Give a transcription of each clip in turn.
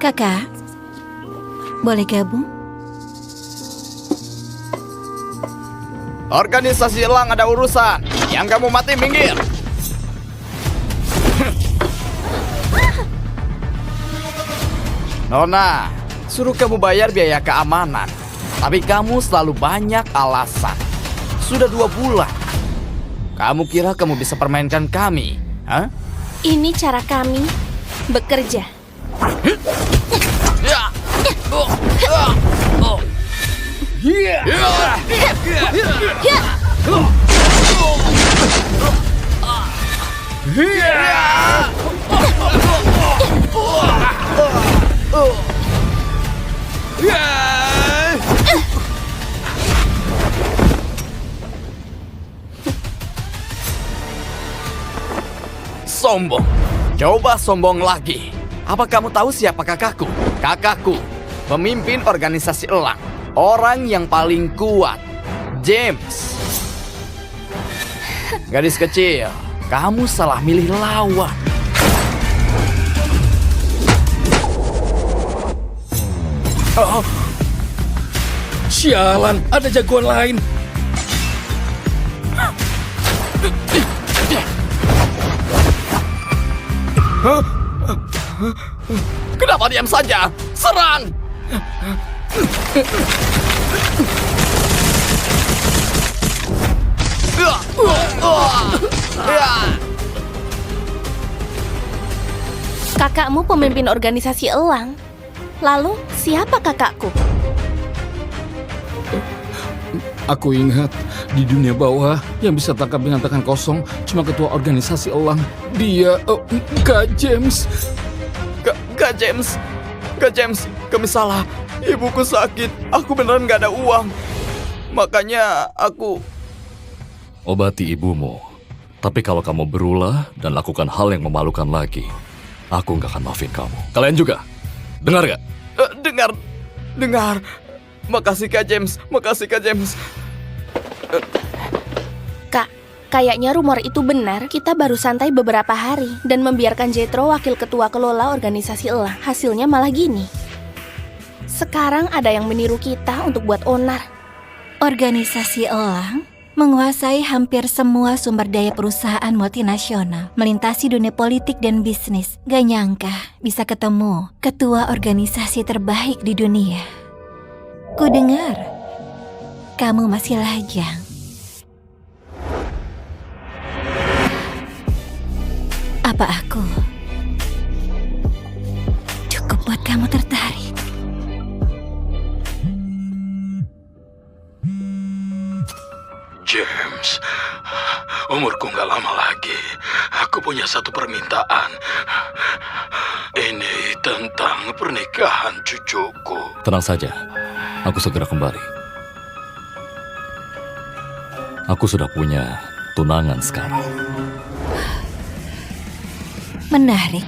Kakak, boleh gabung? Organisasi elang ada urusan. Yang kamu mati minggir. Nona, suruh kamu bayar biaya keamanan. Tapi kamu selalu banyak alasan. Sudah 2 bulan. Kamu kira kamu bisa permainkan kami? Hah? Ini cara kami bekerja. Ya. Oh. Oh. Ya. Sombong. Coba sombong lagi. Apa kamu tahu siapa kakakku? Kakakku, pemimpin organisasi elang. Orang yang paling kuat, James. Gadis kecil, kamu salah milih lawan. Oh. Sialan, ada jagoan lain. Kenapa diam saja? Serang! Kakakmu pemimpin organisasi elang. Lalu, siapa kakakku? Aku ingat, di dunia bawah yang bisa tangkap dengan tangan kosong cuma ketua organisasi elang. Dia, Kak James. Kak James. Kak James, kami salah. Ibuku sakit. Aku beneran gak ada uang. Makanya aku... Obati ibumu. Tapi kalau kamu berulah dan lakukan hal yang memalukan lagi, aku nggak akan maafin kamu. Kalian juga. Dengar gak? Dengar. Makasih Kak James. Makasih Kak James. Kak, kayaknya rumor itu benar. Kita baru santai beberapa hari dan membiarkan Jethro, wakil ketua kelola organisasi elang. Hasilnya malah gini. Sekarang ada yang meniru kita untuk buat onar. Organisasi elang menguasai hampir semua sumber daya perusahaan multinasional, melintasi dunia politik dan bisnis. Gak nyangka bisa ketemu ketua organisasi terbaik di dunia. Ku dengar kamu masih lajang. Apa aku cukup buat kamu tertarik? James, umurku nggak lama lagi. Aku punya satu permintaan. Ini tentang pernikahan cucuku. Tenang saja. Aku segera kembali. Aku sudah punya tunangan sekarang. Menarik.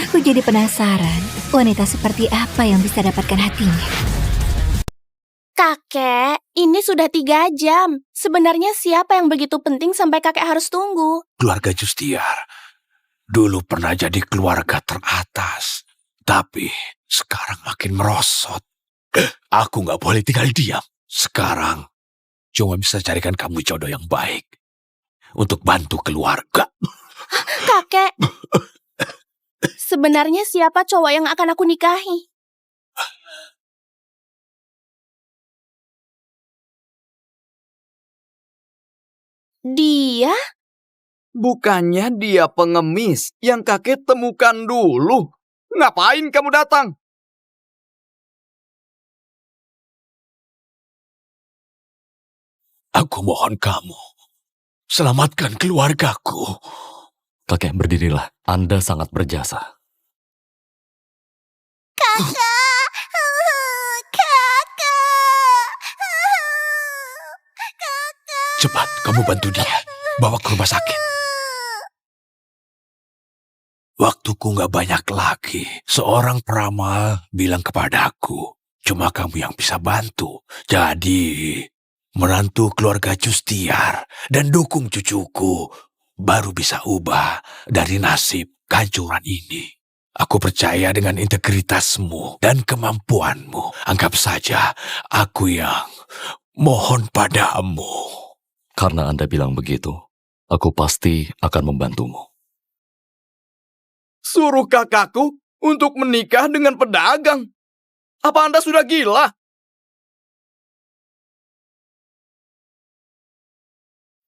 Aku jadi penasaran wanita seperti apa yang bisa dapatkan hatinya. Kakek, ini sudah 3 jam. Sebenarnya siapa yang begitu penting sampai kakek harus tunggu? Keluarga Justiar dulu pernah jadi keluarga teratas, tapi sekarang makin merosot. Aku nggak boleh tinggal diam. Sekarang cuma bisa carikan kamu jodoh yang baik untuk bantu keluarga. Kakek, sebenarnya siapa cowok yang akan aku nikahi? Dia? Bukannya dia pengemis yang kakek temukan dulu. Ngapain kamu datang? Aku mohon kamu, selamatkan keluargaku. Kakek, berdirilah. Anda sangat berjasa. Kakak! Cepat, kamu bantu dia. Bawa ke rumah sakit. Waktuku nggak banyak lagi. Seorang peramal bilang kepadaku, cuma kamu yang bisa bantu. Jadi, menantu keluarga Justiar dan dukung cucuku baru bisa ubah dari nasib kehancuran ini. Aku percaya dengan integritasmu dan kemampuanmu. Anggap saja aku yang mohon padamu. Karena Anda bilang begitu, aku pasti akan membantumu. Suruh kakakku untuk menikah dengan pedagang. Apa Anda sudah gila?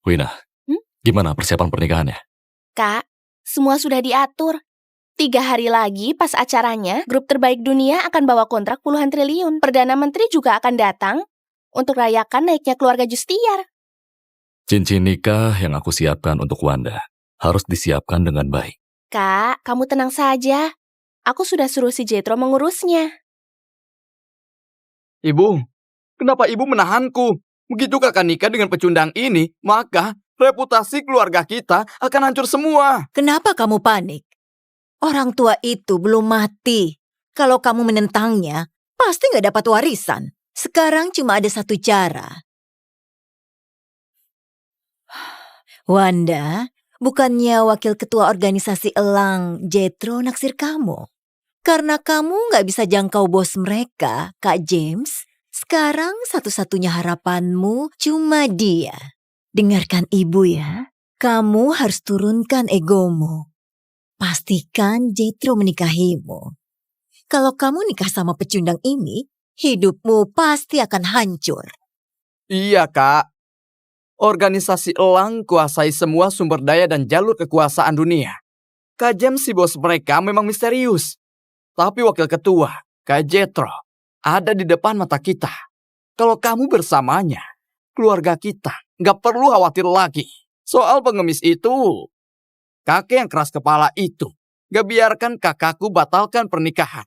Wina, gimana persiapan pernikahannya? Kak, semua sudah diatur. 3 hari lagi pas acaranya, grup terbaik dunia akan bawa kontrak puluhan triliun. Perdana Menteri juga akan datang untuk rayakan naiknya keluarga Justiar. Cincin nikah yang aku siapkan untuk Wanda harus disiapkan dengan baik. Kak, kamu tenang saja. Aku sudah suruh si Jetro mengurusnya. Ibu, kenapa ibu menahanku? Begitu kakak nikah dengan pecundang ini, maka reputasi keluarga kita akan hancur semua. Kenapa kamu panik? Orang tua itu belum mati. Kalau kamu menentangnya, pasti nggak dapat warisan. Sekarang cuma ada satu cara. Wanda, bukannya wakil ketua organisasi Elang Jetro naksir kamu? Karena kamu nggak bisa jangkau bos mereka, Kak James. Sekarang satu-satunya harapanmu cuma dia. Dengarkan ibu ya, kamu harus turunkan egomu. Pastikan Jetro menikahimu. Kalau kamu nikah sama pecundang ini, hidupmu pasti akan hancur. Iya, Kak. Organisasi Elang kuasai semua sumber daya dan jalur kekuasaan dunia. Kak James si bos mereka memang misterius. Tapi wakil ketua, Kak Jetro, ada di depan mata kita. Kalau kamu bersamanya, keluarga kita nggak perlu khawatir lagi. Soal pengemis itu, kakek yang keras kepala itu nggak biarkan kakakku batalkan pernikahan.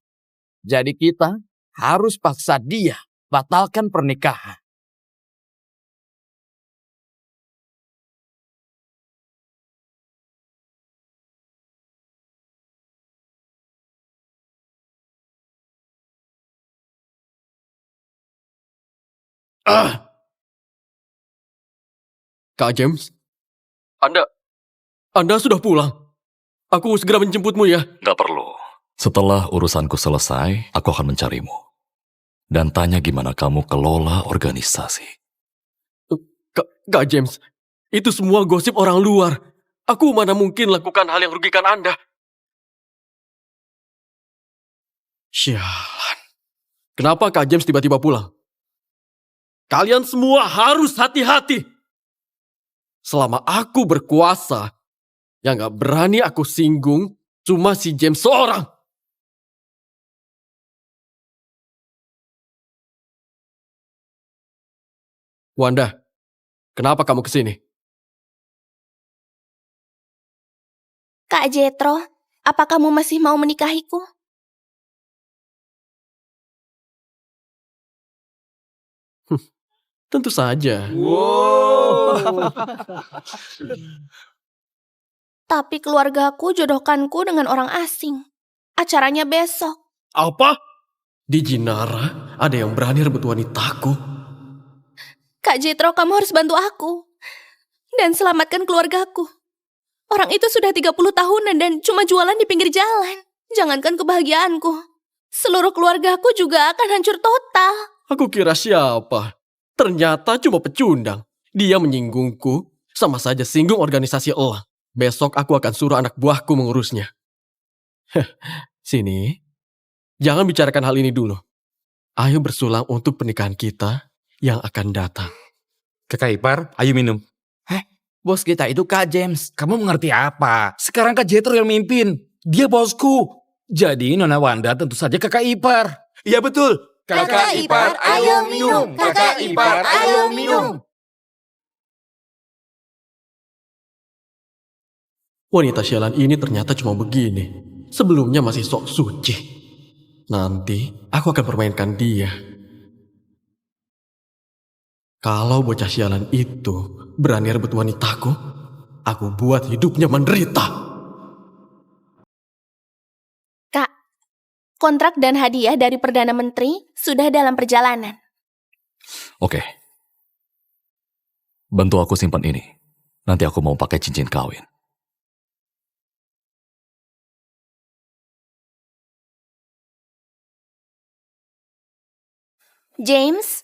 Jadi kita harus paksa dia batalkan pernikahan. Kak James, Anda sudah pulang. Aku segera menjemputmu ya. Gak perlu. Setelah urusanku selesai, aku akan mencarimu. Dan tanya gimana kamu kelola organisasi. Kak James, itu semua gosip orang luar. Aku mana mungkin lakukan hal yang merugikan Anda. Sialan. Kenapa Kak James tiba-tiba pulang? Kalian semua harus hati-hati. Selama aku berkuasa, yang gak berani aku singgung cuma si James seorang. Wanda, kenapa kamu kesini? Kak Jetro, apa kamu masih mau menikahiku? Tentu saja. Tapi keluargaku jodohkanku dengan orang asing. Acaranya besok. Apa? Di Jinara ada yang berani rebut wanitaku? Kak Jetro, kamu harus bantu aku. Dan selamatkan keluargaku. Orang itu sudah 30 tahunan dan cuma jualan di pinggir jalan. Jangankan kebahagiaanku. Seluruh keluargaku juga akan hancur total. Aku kira siapa? Ternyata cuma pecundang. Dia menyinggungku, sama saja singgung organisasi Elang. Besok aku akan suruh anak buahku mengurusnya. Sini, jangan bicarakan hal ini dulu. Ayo bersulang untuk pernikahan kita yang akan datang. Kakak ipar, ayo minum. Bos kita itu Kak James. Kamu mengerti apa? Sekarang Kak Jetro yang mimpin. Dia bosku. Jadi Nona Wanda tentu saja kakak ipar. Iya betul. Kakak ipar, ayo minum. Kakak ipar, ayo minum. Wanita sialan ini ternyata cuma begini. Sebelumnya masih sok suci. Nanti aku akan permainkan dia. Kalau bocah sialan itu berani rebut wanitaku, aku buat hidupnya menderita. Kak, kontrak dan hadiah dari Perdana Menteri sudah dalam perjalanan. Oke. Bantu aku simpan ini. Nanti aku mau pakai cincin kawin. James,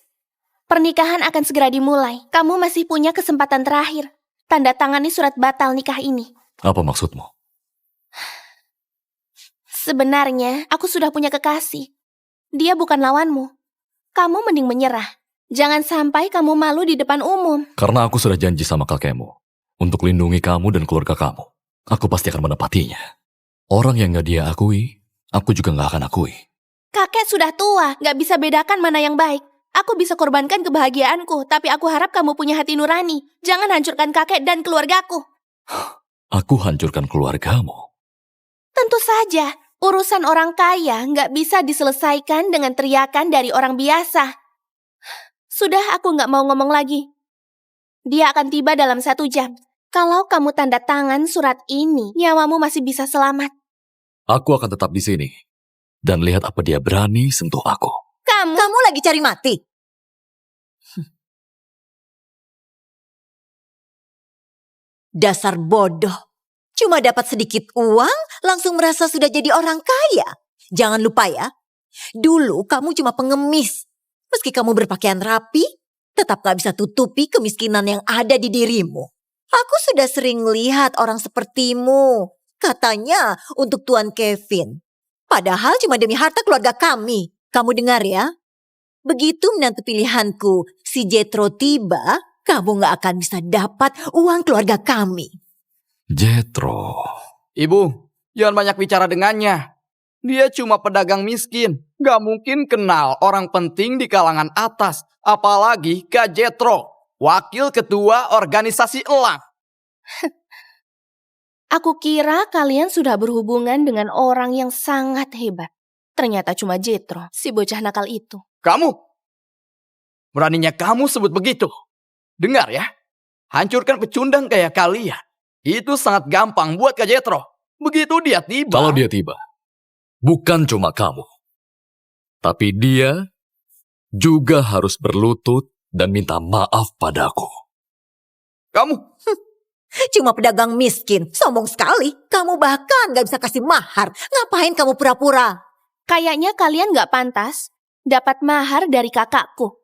pernikahan akan segera dimulai. Kamu masih punya kesempatan terakhir. Tanda tangani surat batal nikah ini. Apa maksudmu? Sebenarnya, aku sudah punya kekasih. Dia bukan lawanmu. Kamu mending menyerah. Jangan sampai kamu malu di depan umum. Karena aku sudah janji sama kakekmu untuk lindungi kamu dan keluarga kamu. Aku pasti akan menepatinya. Orang yang gak dia akui, aku juga gak akan akui. Kakek sudah tua, gak bisa bedakan mana yang baik. Aku bisa korbankan kebahagiaanku, tapi aku harap kamu punya hati nurani. Jangan hancurkan kakek dan keluargaku. Aku hancurkan keluargamu. Tentu saja, urusan orang kaya gak bisa diselesaikan dengan teriakan dari orang biasa. Sudah, aku gak mau ngomong lagi. Dia akan tiba dalam 1 jam. Kalau kamu tanda tangan surat ini, nyawamu masih bisa selamat. Aku akan tetap di sini dan lihat apa dia berani sentuh aku. Kamu lagi cari mati? Dasar bodoh. Cuma dapat sedikit uang, langsung merasa sudah jadi orang kaya. Jangan lupa ya, dulu kamu cuma pengemis. Meski kamu berpakaian rapi, tetap gak bisa tutupi kemiskinan yang ada di dirimu. Aku sudah sering lihat orang sepertimu. Katanya untuk Tuan Kevin. Padahal cuma demi harta keluarga kami. Kamu dengar ya? Begitu menantu pilihanku si Jethro tiba, kamu gak akan bisa dapat uang keluarga kami. Jethro. Ibu, jangan banyak bicara dengannya. Dia cuma pedagang miskin. Gak mungkin kenal orang penting di kalangan atas. Apalagi Kak Jethro, wakil ketua organisasi elang. Aku kira kalian sudah berhubungan dengan orang yang sangat hebat. Ternyata cuma Jethro, si bocah nakal itu. Kamu? Beraninya kamu sebut begitu? Dengar ya, hancurkan pecundang kayak kalian. Itu sangat gampang buat Kak Jethro. Begitu dia tiba. Kalau dia tiba, bukan cuma kamu, tapi dia juga harus berlutut dan minta maaf padaku. Kamu? Cuma pedagang miskin, sombong sekali. Kamu bahkan gak bisa kasih mahar. Ngapain kamu pura-pura? Kayaknya kalian gak pantas dapat mahar dari kakakku.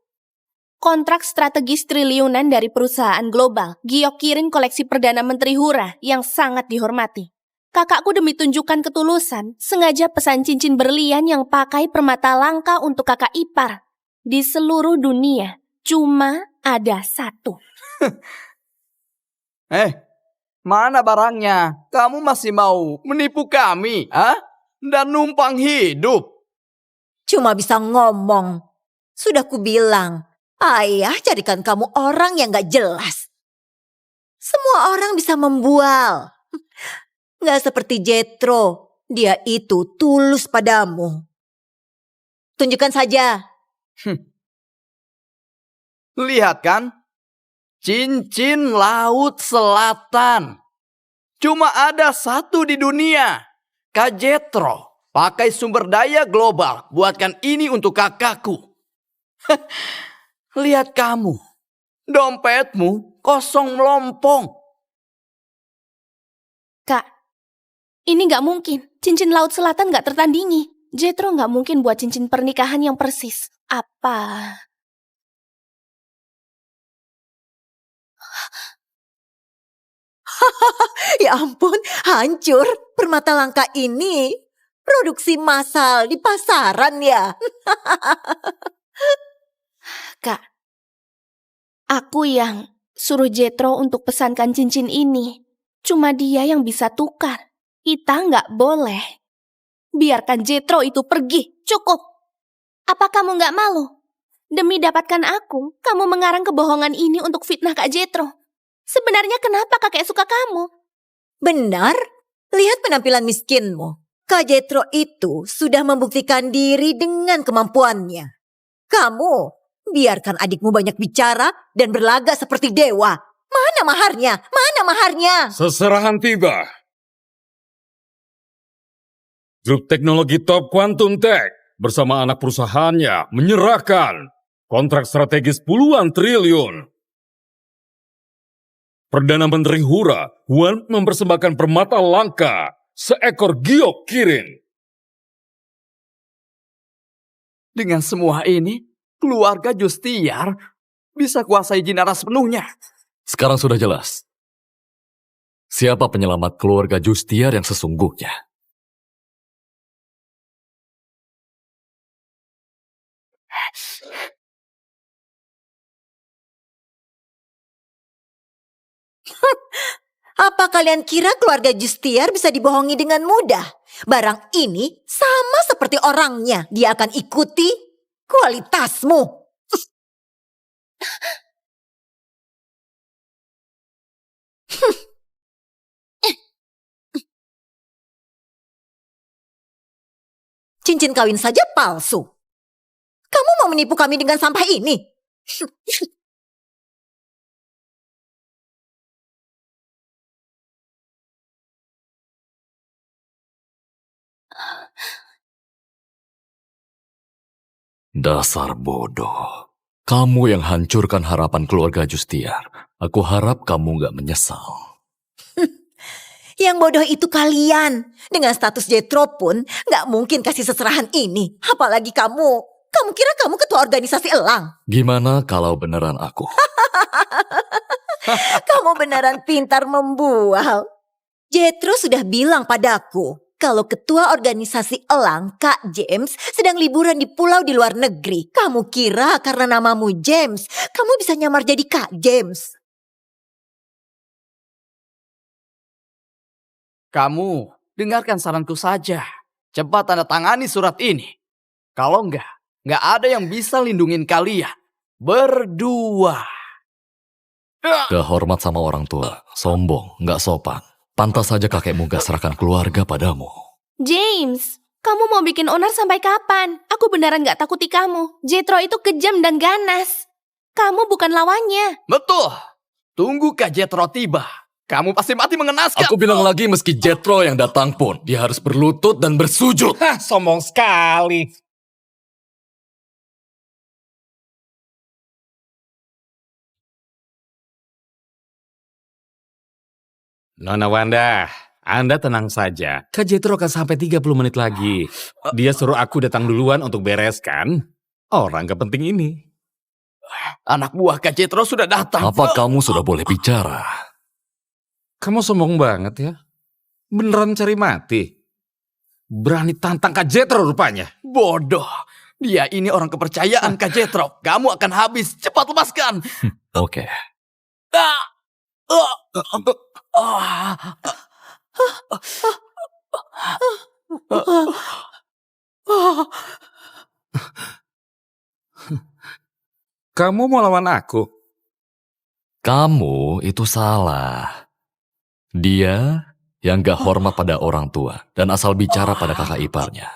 Kontrak strategis triliunan dari perusahaan global, Giok Kirin koleksi Perdana Menteri Hura yang sangat dihormati. Kakakku demi tunjukkan ketulusan, sengaja pesan cincin berlian yang pakai permata langka untuk kakak ipar. Di seluruh dunia, cuma ada 1. Mana barangnya? Kamu masih mau menipu kami, ah? Dan numpang hidup. Cuma bisa ngomong. Sudah kubilang, ayah jadikan kamu orang yang gak jelas. Semua orang bisa membual. Gak seperti Jethro, dia itu tulus padamu. Tunjukkan saja. Lihat kan? Cincin Laut Selatan. Cuma ada 1 di dunia. Kak Jethro pakai sumber daya global buatkan ini untuk kakakku. Lihat kamu. Dompetmu kosong melompong. Kak, ini gak mungkin. Cincin Laut Selatan gak tertandingi. Jethro gak mungkin buat cincin pernikahan yang persis. Apa? Ya ampun, hancur. Permata langka ini produksi massal di pasaran ya. Kak, aku yang suruh Jethro untuk pesankan cincin ini. Cuma dia yang bisa tukar. Kita nggak boleh. Biarkan Jethro itu pergi, cukup. Apa kamu nggak malu? Demi dapatkan aku, kamu mengarang kebohongan ini untuk fitnah Kak Jethro. Sebenarnya kenapa kakek suka kamu? Benar, lihat penampilan miskinmu. Kak Jethro itu sudah membuktikan diri dengan kemampuannya. Kamu biarkan adikmu banyak bicara dan berlagak seperti dewa. Mana maharnya? Mana maharnya? Seserahan tiba. Grup teknologi top Quantum Tech bersama anak perusahaannya menyerahkan kontrak strategis puluhan triliun. Perdana Menteri Hura mempersembahkan permata langka seekor Giok Kirin. Dengan semua ini, keluarga Justiar bisa kuasai Jinara sepenuhnya. Sekarang sudah jelas. Siapa penyelamat keluarga Justiar yang sesungguhnya? Apa kalian kira keluarga Justiar bisa dibohongi dengan mudah? Barang ini sama seperti orangnya. Dia akan ikuti kualitasmu. Cincin kawin saja palsu. Kamu mau menipu kami dengan sampah ini? Dasar bodoh. Kamu yang hancurkan harapan keluarga Justiar. Aku harap kamu gak menyesal. Yang bodoh itu kalian. Dengan status Jetro pun gak mungkin kasih seserahan ini. Apalagi kamu. Kamu kira kamu ketua organisasi Elang? Gimana kalau beneran aku? Kamu beneran pintar membual. Jetro sudah bilang padaku kalau ketua organisasi Elang, Kak James, sedang liburan di pulau di luar negeri. Kamu kira karena namamu James, kamu bisa nyamar jadi Kak James? Kamu, dengarkan saranku saja. Cepat tanda tangani surat ini. Kalau enggak ada yang bisa lindungin kalian. Berdua. Gak hormat sama orang tua. Sombong, gak sopan. Pantas saja kakekmu gak serahkan keluarga padamu. James, kamu mau bikin onar sampai kapan? Aku beneran gak takuti kamu. Jetro itu kejam dan ganas. Kamu bukan lawannya. Betul. Tunggu Kak Jetro tiba. Kamu pasti mati mengenaskan. Aku bilang lagi meski Jetro yang datang pun, dia harus berlutut dan bersujud. Hah, sombong sekali. Nona Wanda, Anda tenang saja. Kak Jetro akan sampai 30 menit lagi. Dia suruh aku datang duluan untuk bereskan orang gak penting ini. Anak buah Kak Jetro sudah datang. Apa kamu sudah boleh bicara? Kamu sombong banget ya. Beneran cari mati. Berani tantang Kak Jetro rupanya. Bodoh. Dia ini orang kepercayaan Kak Jetro. Kamu akan habis. Cepat lepaskan. Oke. Kamu mau lawan aku? Kamu itu salah. Dia yang gak hormat pada orang tua dan asal bicara pada kakak iparnya.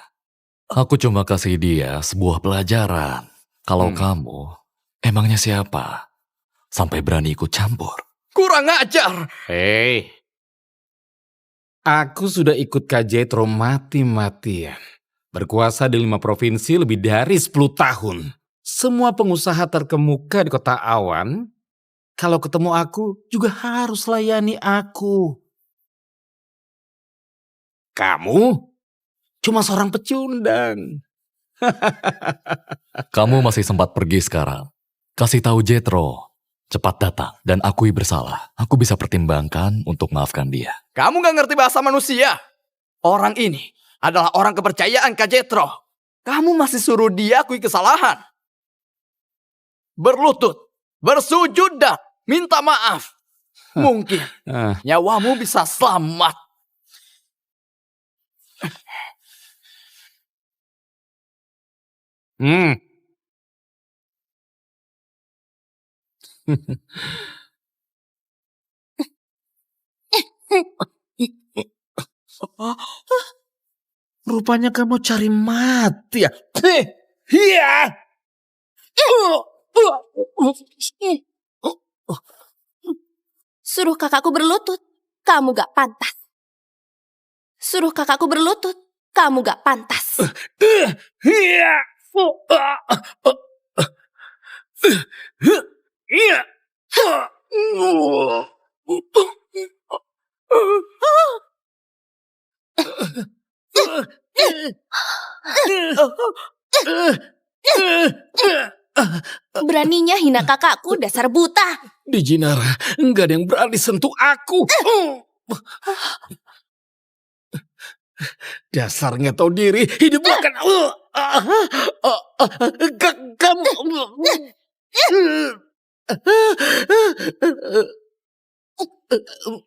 Aku cuma kasih dia sebuah pelajaran. Kalau kamu, emangnya siapa? Sampai berani ikut campur. Kurang ajar. Hei. Aku sudah ikut Kak Jetro mati-matian. Berkuasa di 5 provinsi lebih dari 10 tahun. Semua pengusaha terkemuka di kota Awan, kalau ketemu aku juga harus layani aku. Kamu cuma seorang pecundang. Kamu masih sempat pergi sekarang. Kasih tahu Jetro. Cepat datang dan akui bersalah. Aku bisa pertimbangkan untuk maafkan dia. Kamu gak ngerti bahasa manusia. Orang ini adalah orang kepercayaan Kak Jetro. Kamu masih suruh dia akui kesalahan. Berlutut, bersujud dan minta maaf. Mungkin nyawamu bisa selamat. Rupanya kamu cari mati ya. Iya. Suruh kakakku berlutut, kamu gak pantas. Suruh kakakku berlutut, kamu gak pantas. Iya. Iya. Beraninya hina kakakku, dasar buta. Di Jinara, nggak ada yang berani sentuh aku. Dasar nggak tahu diri, hidup bukan. Kamu.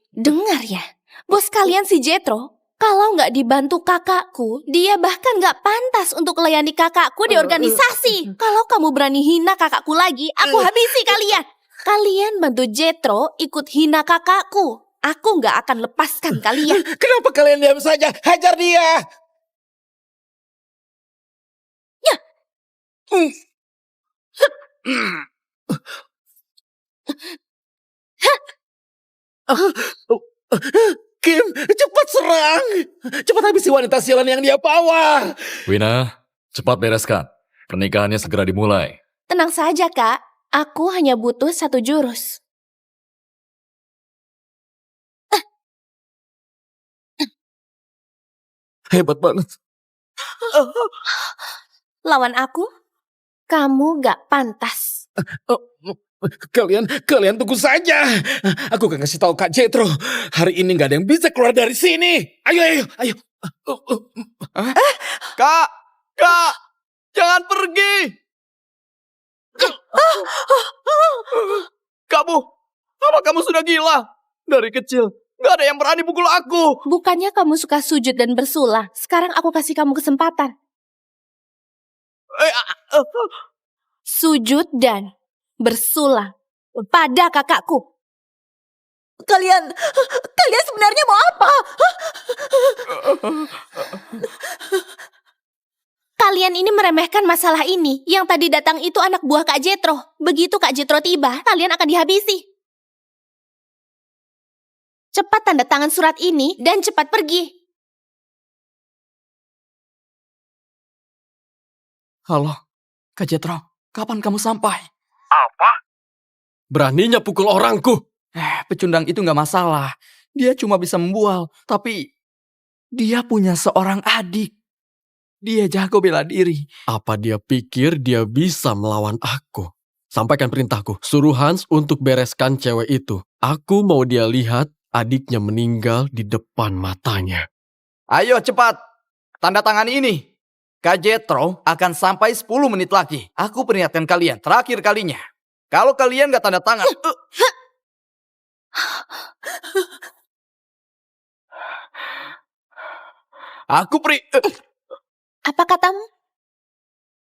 Dengar ya, bos kalian si Jetro, kalau nggak dibantu kakakku, dia bahkan nggak pantas untuk melayani kakakku di organisasi. Kalau kamu berani hina kakakku lagi, aku habisi kalian. Kalian bantu Jetro ikut hina kakakku. Aku nggak akan lepaskan kalian. Kenapa kalian diam saja? Hajar dia. Kim, cepat serang. Cepat habisi wanita sialan yang dia bawa. Wina, cepat bereskan. Pernikahannya segera dimulai. Tenang saja, Kak. Aku hanya butuh 1 jurus. Hebat banget. Lawan aku, kamu nggak pantas. Kalian tunggu saja. Aku akan kasih tahu Kak Jetro. Hari ini nggak ada yang bisa keluar dari sini. Ayo. Kak, jangan pergi. Apa kamu sudah gila? Dari kecil, nggak ada yang berani pukul aku. Bukannya kamu suka sujud dan bersulah. Sekarang aku kasih kamu kesempatan. Sujud dan bersulah pada kakakku. Kalian sebenarnya mau apa? Kalian ini meremehkan masalah ini. Yang tadi datang itu anak buah Kak Jetro. Begitu Kak Jetro tiba, kalian akan dihabisi. Cepat tanda tangan surat ini dan cepat pergi. Halo, Kak Jetro, kapan kamu sampai? Beraninya pukul orangku. Pecundang itu nggak masalah. Dia cuma bisa membual, tapi dia punya seorang adik. Dia jago bela diri. Apa dia pikir dia bisa melawan aku? Sampaikan perintahku. Suruh Hans untuk bereskan cewek itu. Aku mau dia lihat adiknya meninggal di depan matanya. Ayo cepat, tanda tangan ini. Kak Jetro akan sampai 10 menit lagi. Aku peringatkan kalian, terakhir kalinya. Kalau kalian nggak tanda tangan... Apa katamu?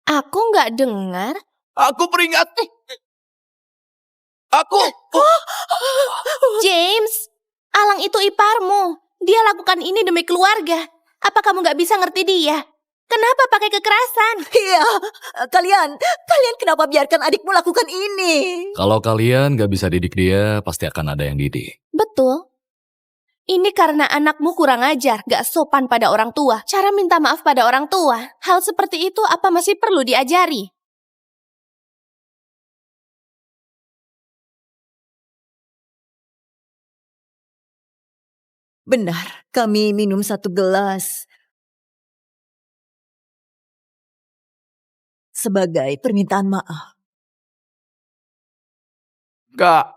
Aku nggak dengar. Aku peringat. James, Alang itu iparmu. Dia lakukan ini demi keluarga. Apa kamu nggak bisa ngerti dia? Kenapa pakai kekerasan? Iya, kalian kenapa biarkan adikmu lakukan ini? Kalau kalian gak bisa didik dia, pasti akan ada yang didik. Betul. Ini karena anakmu kurang ajar, gak sopan pada orang tua. Cara minta maaf pada orang tua. Hal seperti itu apa masih perlu diajari? Benar, kami minum 1 gelas. Sebagai permintaan maaf. Kak,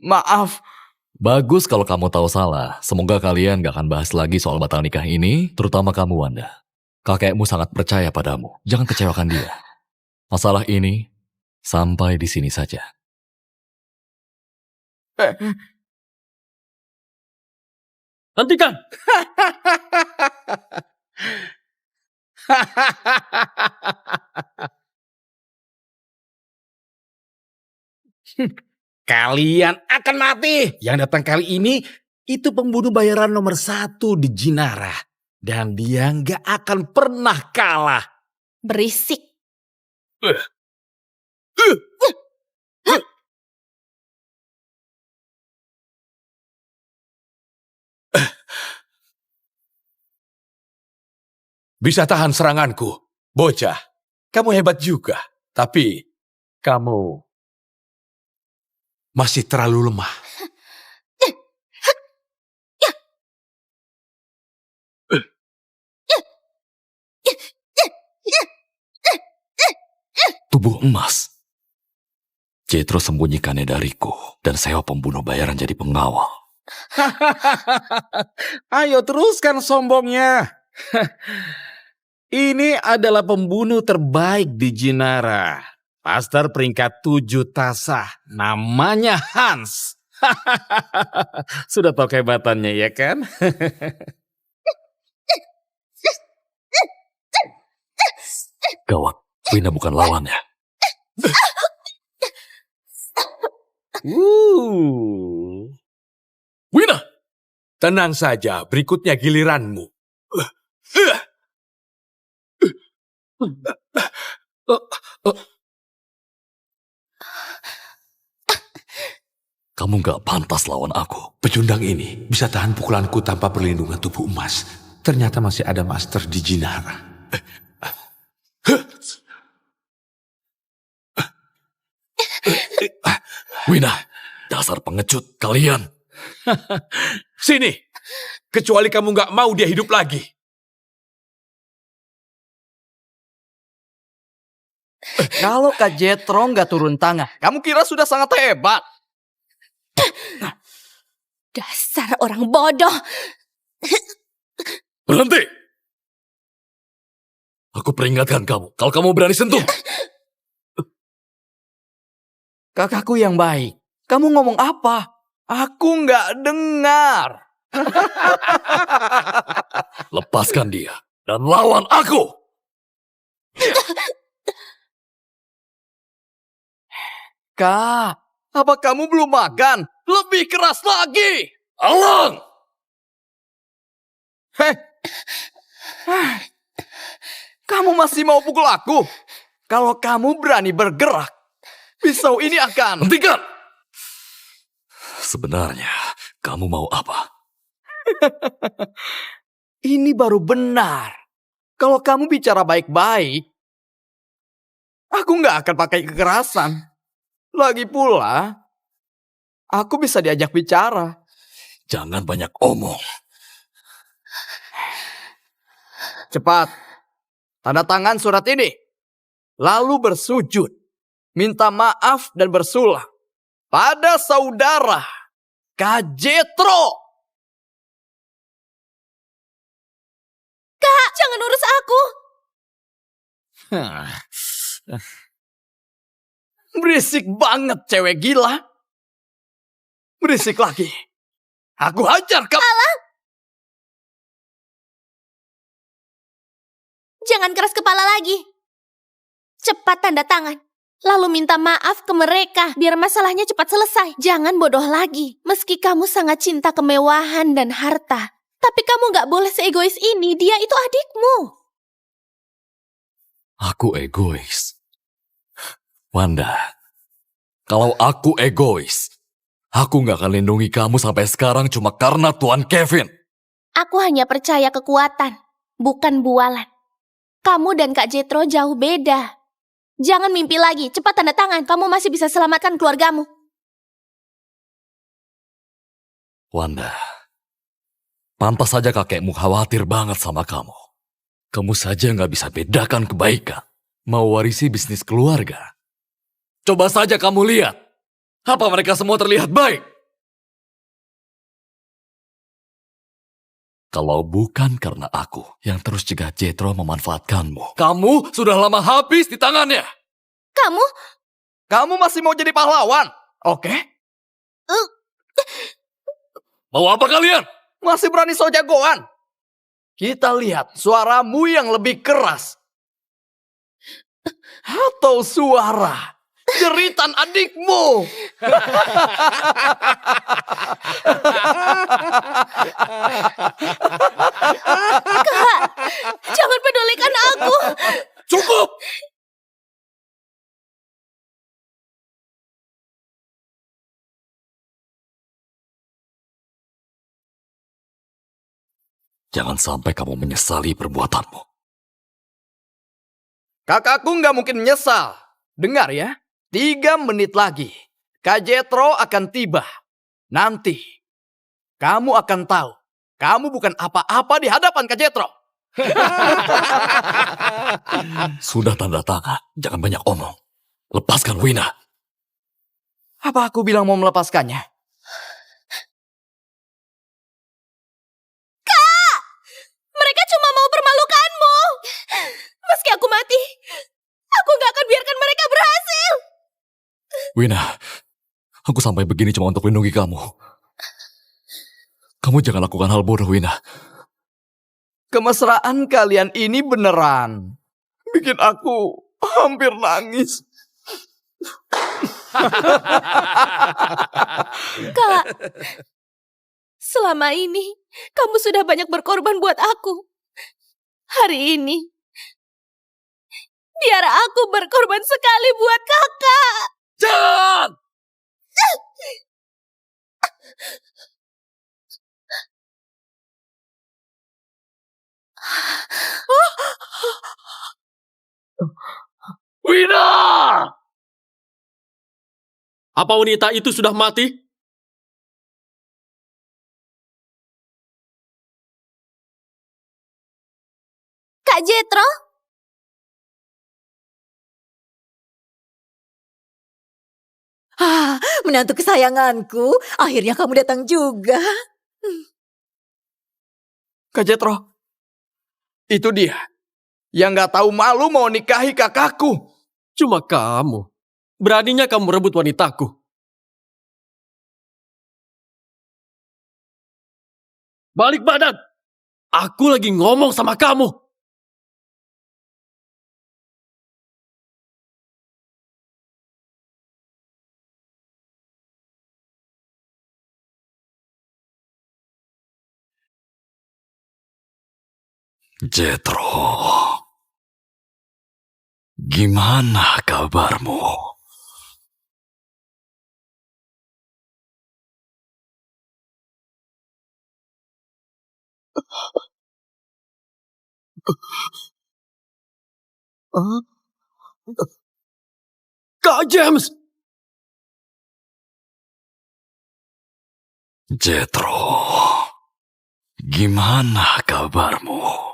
maaf. Bagus kalau kamu tahu salah. Semoga kalian gak akan bahas lagi soal batal nikah ini, terutama kamu, Wanda. Kakekmu sangat percaya padamu. Jangan kecewakan dia. Masalah ini sampai di sini saja. Hentikan! Kalian akan mati. Yang datang kali ini itu pembunuh bayaran nomor 1 di Jinara. Dan dia nggak akan pernah kalah. Berisik. Bisa tahan seranganku. Bocah, kamu hebat juga. Tapi kamu masih terlalu lemah. tubuh emas. Jetro sembunyikannya dariku dan sewa pembunuh bayaran jadi pengawal. Ayo teruskan sombongnya. Ini adalah pembunuh terbaik di Jinara. Master peringkat 7 tasah. Namanya Hans. Sudah tahu kehebatannya ya kan? Gawat, Wina bukan lawannya. Wina, tenang saja, berikutnya giliranmu. Kamu gak pantas lawan aku. Pecundang ini bisa tahan pukulanku tanpa perlindungan tubuh emas. Ternyata masih ada master di Jinara. Wina, dasar pengecut kalian. Sini, kecuali kamu gak mau dia hidup lagi. Kalau Kak Jetro nggak turun tangan, kamu kira sudah sangat hebat. Dasar orang bodoh. Berhenti! Aku peringatkan kamu, kalau kamu berani sentuh. Kakakku yang baik, kamu ngomong apa? Aku nggak dengar. Lepaskan dia dan lawan aku. Kak, apa kamu belum makan? Lebih keras lagi. Alang! Heh. Kamu masih mau pukul aku? Kalau kamu berani bergerak, pisau ini akan... Hentikan! Sebenarnya, kamu mau apa? Ini baru benar. Kalau kamu bicara baik-baik, aku nggak akan pakai kekerasan. Lagi pula, aku bisa diajak bicara. Jangan banyak omong. Cepat, tanda tangan surat ini. Lalu bersujud, minta maaf dan bersulah pada saudara Kak Jetro. Kak, jangan urus aku. Berisik banget cewek gila. Berisik lagi. Aku hajar kamu. Jangan keras kepala lagi. Cepat tanda tangan. Lalu minta maaf ke mereka biar masalahnya cepat selesai. Jangan bodoh lagi. Meski kamu sangat cinta kemewahan dan harta, tapi kamu gak boleh seegois ini. Dia itu adikmu. Aku egois. Wanda, kalau aku egois, aku gak akan lindungi kamu sampai sekarang cuma karena Tuan Kevin. Aku hanya percaya kekuatan, bukan bualan. Kamu dan Kak Jetro jauh beda. Jangan mimpi lagi, cepat tanda tangan. Kamu masih bisa selamatkan keluargamu. Wanda, pantas saja kakekmu khawatir banget sama kamu. Kamu saja gak bisa bedakan kebaikan. Mau warisi bisnis keluarga. Coba saja kamu lihat. Apa mereka semua terlihat baik? Kalau bukan karena aku yang terus cegah Jetro memanfaatkanmu, kamu sudah lama habis di tangannya. Kamu masih mau jadi pahlawan? Oke. Mau apa kalian? Masih berani so jagoan? Kita lihat suaramu yang lebih keras. Atau suara jeritan adikmu. Jangan pedulikan aku. Cukup! Jangan sampai kamu menyesali perbuatanmu. Kakakku nggak mungkin menyesal. Dengar ya, 3 menit lagi. Kak Jetro akan tiba. Nanti, kamu akan tahu. Kamu bukan apa-apa di hadapan Kak Jetro. Sudah tanda tangan, jangan banyak omong. Lepaskan Wina. Apa aku bilang mau melepaskannya? Mereka cuma mau permalukanmu. Meski aku mati, aku gak akan biarkan mereka berhasil. Wina, aku sampai begini cuma untuk lindungi kamu. Kamu jangan lakukan hal bodoh, Wina. Kemesraan kalian ini beneran bikin aku hampir nangis. Kak, selama ini kamu sudah banyak berkorban buat aku. Hari ini, biar aku berkorban sekali buat kakak. Jangan! Wina! Apa wanita itu sudah mati? Kak Jetro, Menantu kesayanganku, akhirnya kamu datang juga. Kak Jetro, itu dia yang gak tahu malu mau nikahi kakakku. Cuma kamu. Beraninya kamu merebut wanitaku. Balik badan! Aku lagi ngomong sama kamu. Jetro, gimana kabarmu? Kak James! Jetro, gimana kabarmu?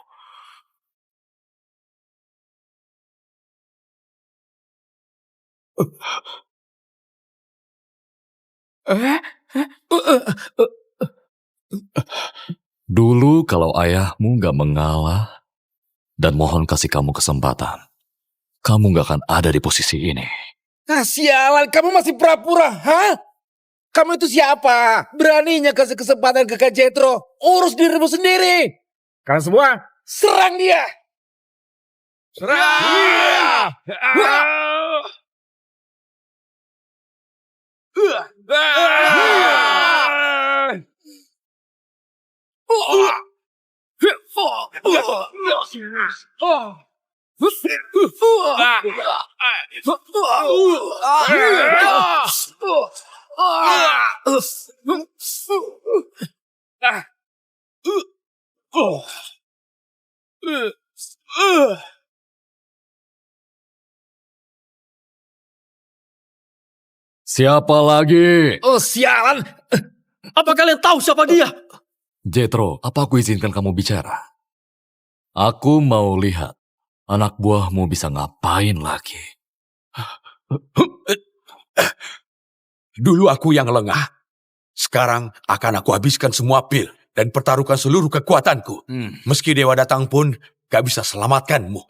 Dulu kalau ayahmu gak mengalah dan mohon kasih kamu kesempatan, kamu gak akan ada di posisi ini. Ah, sialan, kamu masih pura-pura, hah? Kamu itu siapa? Beraninya kasih kesempatan ke Kak Jetro. Urus dirimu sendiri. Kalian semua, serang dia. Serang! Siapa lagi? Oh, sialan. Apa kalian tahu siapa dia? Jetro, apa aku izinkan kamu bicara? Aku mau lihat anak buahmu bisa ngapain lagi. Dulu aku yang lengah. Sekarang akan aku habiskan semua pil dan pertaruhkan seluruh kekuatanku. Meski dewa datang pun gak bisa selamatkanmu.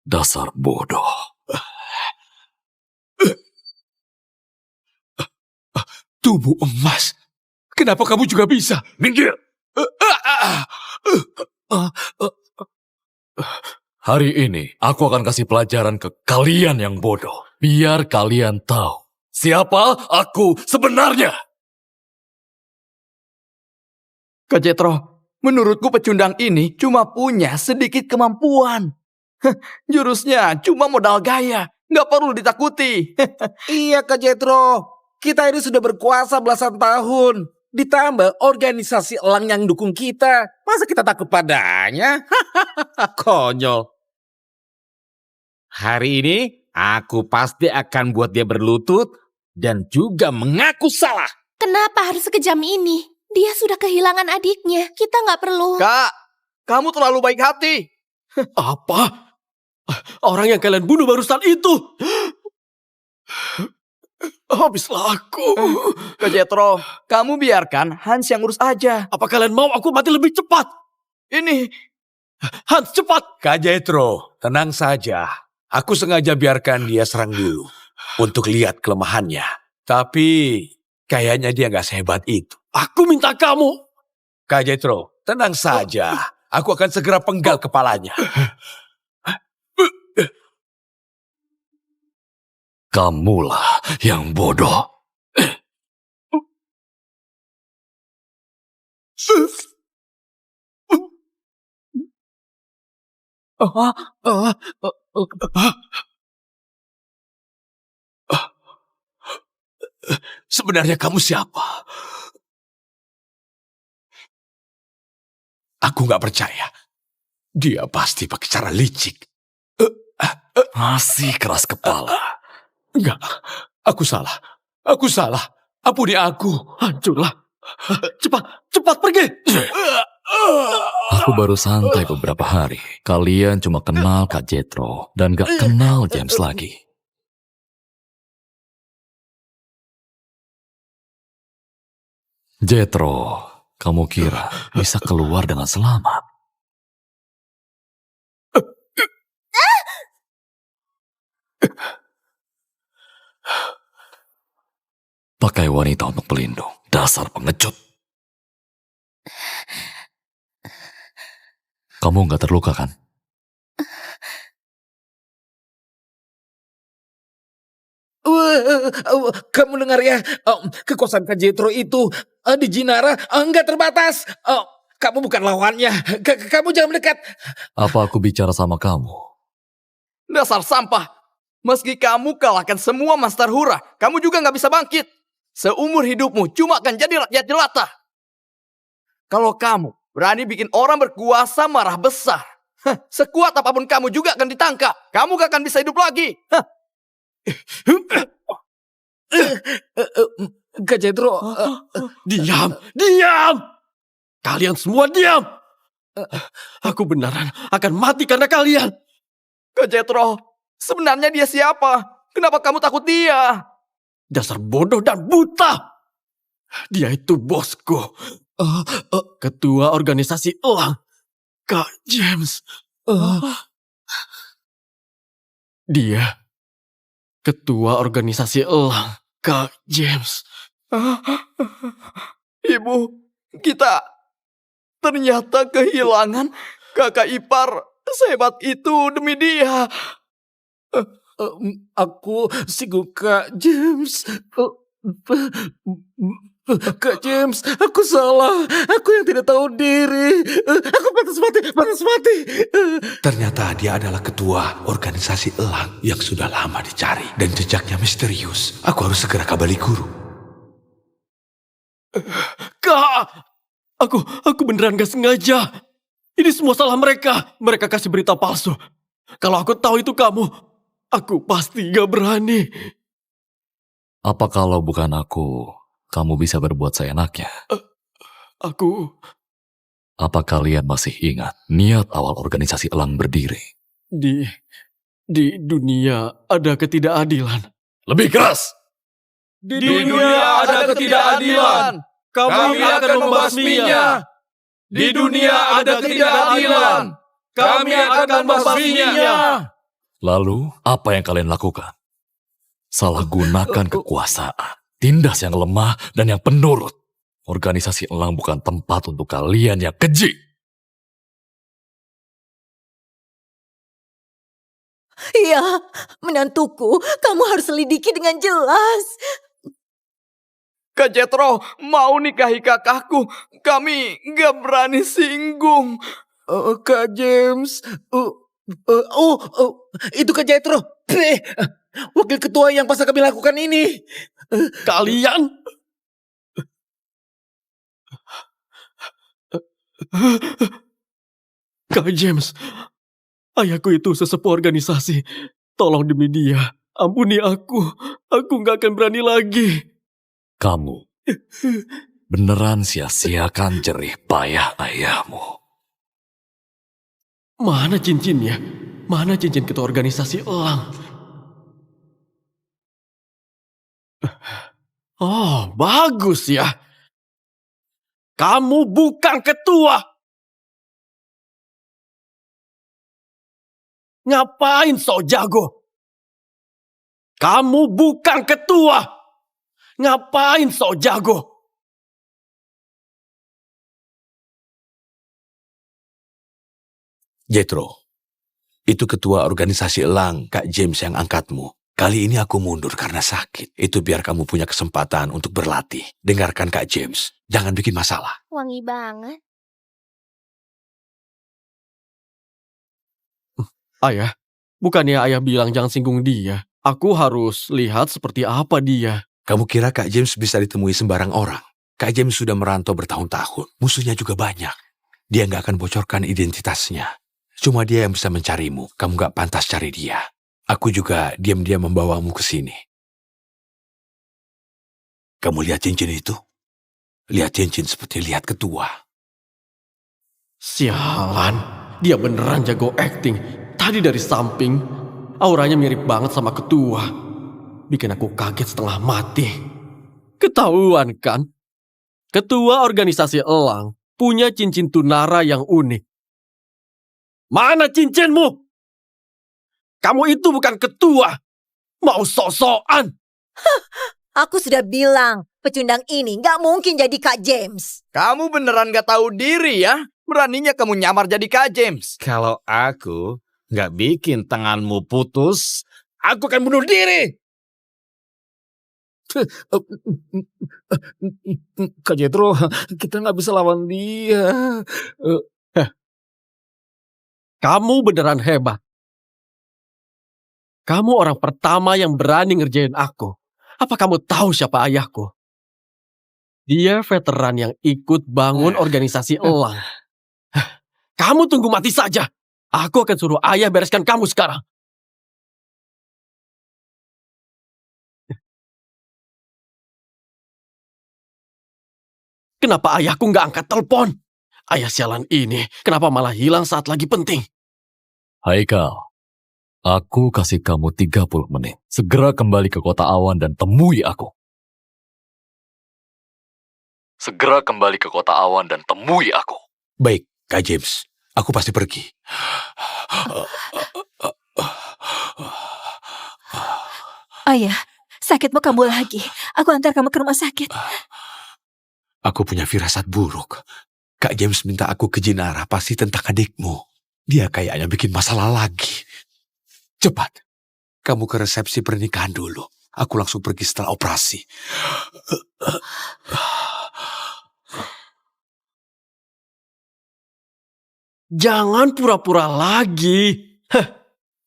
Dasar bodoh. Tubuh emas. Kenapa kamu juga bisa? Minggir! Hari ini aku akan kasih pelajaran ke kalian yang bodoh. Biar kalian tahu siapa aku sebenarnya. Kak Jetro, menurutku pecundang ini cuma punya sedikit kemampuan. Jurusnya cuma modal gaya, nggak perlu ditakuti. Iya, Kak Jetro. Kita ini sudah berkuasa belasan tahun. Ditambah organisasi elang yang dukung kita. Masa kita takut padanya? Konyol. Hari ini aku pasti akan buat dia berlutut dan juga mengaku salah. kenapa harus sekejam ini? Dia sudah kehilangan adiknya. Kita nggak perlu. Kak, kamu terlalu baik hati. Apa? Orang yang kalian bunuh barusan itu. Habislah aku. Kak Jethro, kamu biarkan Hans yang urus aja. Apa kalian mau aku mati lebih cepat? Ini, Hans, cepat. Kak Jethro, tenang saja. Aku sengaja biarkan dia serang dulu untuk lihat kelemahannya. Tapi kayaknya dia nggak sehebat itu. Aku minta kamu. Kak Jethro, tenang saja. Aku akan segera penggal kepalanya. Kamulah yang bodoh. Sebenarnya kamu siapa? Aku nggak percaya. Dia pasti pakai cara licik. Masih keras kepala. Enggak, aku salah. Aku salah. Ampuni aku. Hancurlah. Cepat pergi. Aku baru santai beberapa hari. Kalian cuma kenal Kak Jethro dan gak kenal James lagi. Jethro, kamu kira bisa keluar dengan selamat? Pakai wanita untuk pelindung. Dasar pengecut. Kamu gak terluka kan? Kamu dengar ya, kekuasaan Kak Jethro itu di Jinara nggak terbatas. Kamu bukan lawannya. Kamu jangan mendekat. Apa aku bicara sama kamu? dasar sampah. Meski kamu kalahkan semua Master Hura, kamu juga nggak bisa bangkit. Seumur hidupmu cuma akan jadi rakyat jelata. Kalau kamu berani bikin orang berkuasa marah besar, sekuat apapun kamu juga akan ditangkap. Kamu gak akan bisa hidup lagi. Kak Jethro, Diam. Kalian semua diam. Aku beneran akan mati karena kalian. Kak Jethro, sebenarnya dia siapa? Kenapa kamu takut dia? Dasar bodoh dan buta. Dia itu bosku. Ketua organisasi Elang. Kak James. Dia ketua organisasi Elang. Kak James. Ibu, kita ternyata kehilangan kakak ipar sehebat itu demi dia. aku singgung Kak James. Kak James, aku salah. Aku yang tidak tahu diri. Aku pantas mati. Ternyata dia adalah ketua organisasi Elang yang sudah lama dicari dan jejaknya misterius. Aku harus segera kabari guru. Kak, aku beneran gak sengaja. Ini semua salah mereka. Mereka kasih berita palsu. Kalau aku tahu itu kamu, aku pasti gak berani. Apa kalau bukan aku, kamu bisa berbuat seenaknya? Aku Apa kalian masih ingat niat awal organisasi Elang berdiri? di dunia ada ketidakadilan. Lebih keras! Di dunia ada ketidakadilan. Kami akan membasminya. Di dunia ada ketidakadilan. Kami akan membasminya. Lalu, apa yang kalian lakukan? Salah gunakan kekuasaan, tindas yang lemah dan yang penurut. Organisasi Elang bukan tempat untuk kalian yang keji. Ya, menantuku, kamu harus selidiki dengan jelas. Kak Jethro mau nikahi kakakku. Kami gak berani singgung. Kak James. Itu Kak Jethro. Wakil ketua yang pasal kami lakukan ini. Kalian Kak James, ayahku itu sesepuh organisasi. Tolong demi dia, ampuni aku. Aku gak akan berani lagi. Kamu beneran sia-siakan jerih payah ayahmu. Mana cincinnya? Mana cincin ketua organisasi Elang? Oh, bagus ya. Kamu bukan ketua. Ngapain sok jago? Kamu bukan ketua. Ngapain sok jago? Jethro, itu ketua organisasi Elang, Kak James yang angkatmu. Kali ini aku mundur karena sakit. Itu biar kamu punya kesempatan untuk berlatih. Dengarkan Kak James, jangan bikin masalah. Wangi banget. Ayah, bukannya ayah bilang jangan singgung dia. Aku harus lihat seperti apa dia. Kamu kira Kak James bisa ditemui sembarang orang? Kak James sudah merantau bertahun-tahun. Musuhnya juga banyak. Dia nggak akan bocorkan identitasnya. Cuma dia yang bisa mencarimu. Kamu nggak pantas cari dia. Aku juga diam-diam membawamu ke sini. Kamu lihat cincin itu? Lihat cincin seperti lihat ketua. Sialan, dia beneran jago acting. Tadi dari samping, auranya mirip banget sama ketua. Bikin aku kaget setengah mati. Ketahuan kan? Ketua organisasi Elang punya cincin tunara yang unik. Mana cincinmu? Kamu itu bukan ketua. Mau sok-sokan. Aku sudah bilang, pecundang ini nggak mungkin jadi Kak James. Kamu beneran gak tahu diri ya? Beraninya kamu nyamar jadi Kak James. Kalau aku nggak bikin tanganmu putus, aku akan bunuh diri. Kak Jethro, kita nggak bisa lawan dia. Kamu beneran hebat. Kamu orang pertama yang berani ngerjain aku. Apa kamu tahu siapa ayahku? Dia veteran yang ikut bangun organisasi Elang. Kamu tunggu mati saja. Aku akan suruh ayah bereskan kamu sekarang. Kenapa ayahku nggak angkat telepon? Ayah sialan ini, kenapa malah hilang saat lagi penting? Haikal, aku kasih kamu 30 menit. Segera kembali ke kota awan dan temui aku. Segera kembali ke kota awan dan temui aku. Baik, Kak James. Aku pasti pergi. Ayah, sakitmu kambuh lagi. Aku antar kamu ke rumah sakit. Aku punya firasat buruk. Kak James minta aku ke Jinara pasti tentang adikmu. Dia kayaknya bikin masalah lagi. Cepat, kamu ke resepsi pernikahan dulu. Aku langsung pergi setelah operasi. Jangan pura-pura lagi.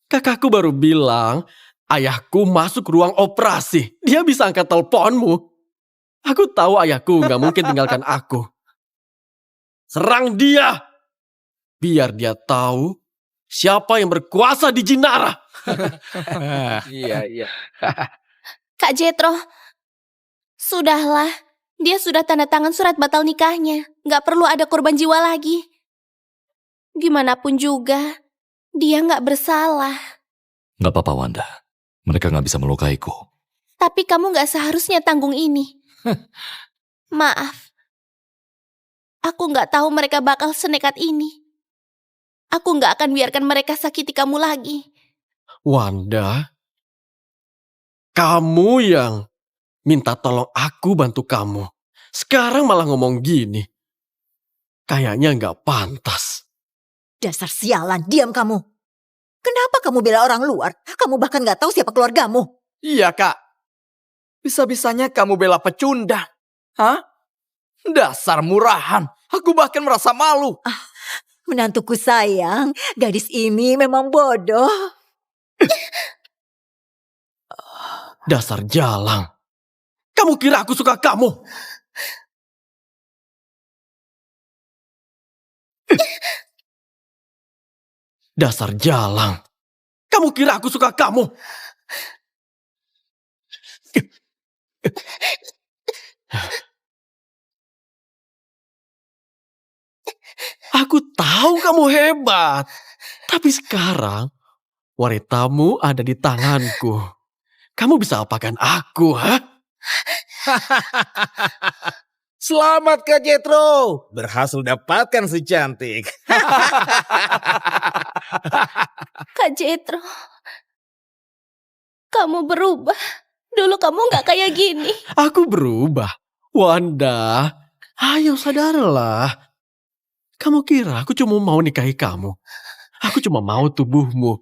Kakakku baru bilang, ayahku masuk ruang operasi. Dia bisa angkat teleponmu. Aku tahu ayahku nggak mungkin tinggalkan aku. Serang dia! Biar dia tahu siapa yang berkuasa di Jinara. Iya. Kak Jethro, sudahlah. Dia sudah tanda tangan surat batal nikahnya. Nggak perlu ada korban jiwa lagi. Gimana pun juga, dia nggak bersalah. Nggak apa-apa, Wanda. Mereka nggak bisa melukaiku. Tapi kamu nggak seharusnya tanggung ini. Maaf. Aku nggak tahu mereka bakal senekat ini. Aku nggak akan biarkan mereka sakiti kamu lagi. Wanda, kamu yang minta tolong aku bantu kamu. Sekarang malah ngomong gini. Kayaknya nggak pantas. Dasar sialan, diam kamu. Kenapa kamu bela orang luar? Kamu bahkan nggak tahu siapa keluargamu. Iya, Kak. Bisa-bisanya kamu bela pecundang. Hah? Dasar murahan. Aku bahkan merasa malu. Menantuku sayang, gadis ini memang bodoh. Dasar jalang. Kamu kira aku suka kamu? Dasar jalang. Kamu kira aku suka kamu? Aku tahu kamu hebat. Tapi sekarang Wanitamu ada di tanganku. Kamu bisa apakan aku, ha? Selamat Kak Jethro, berhasil dapatkan si cantik. Kak Jethro, kamu berubah. Dulu kamu nggak kayak gini. Aku berubah. Wanda, ayo sadarlah. Kamu kira aku cuma mau nikahi kamu? Aku cuma mau tubuhmu.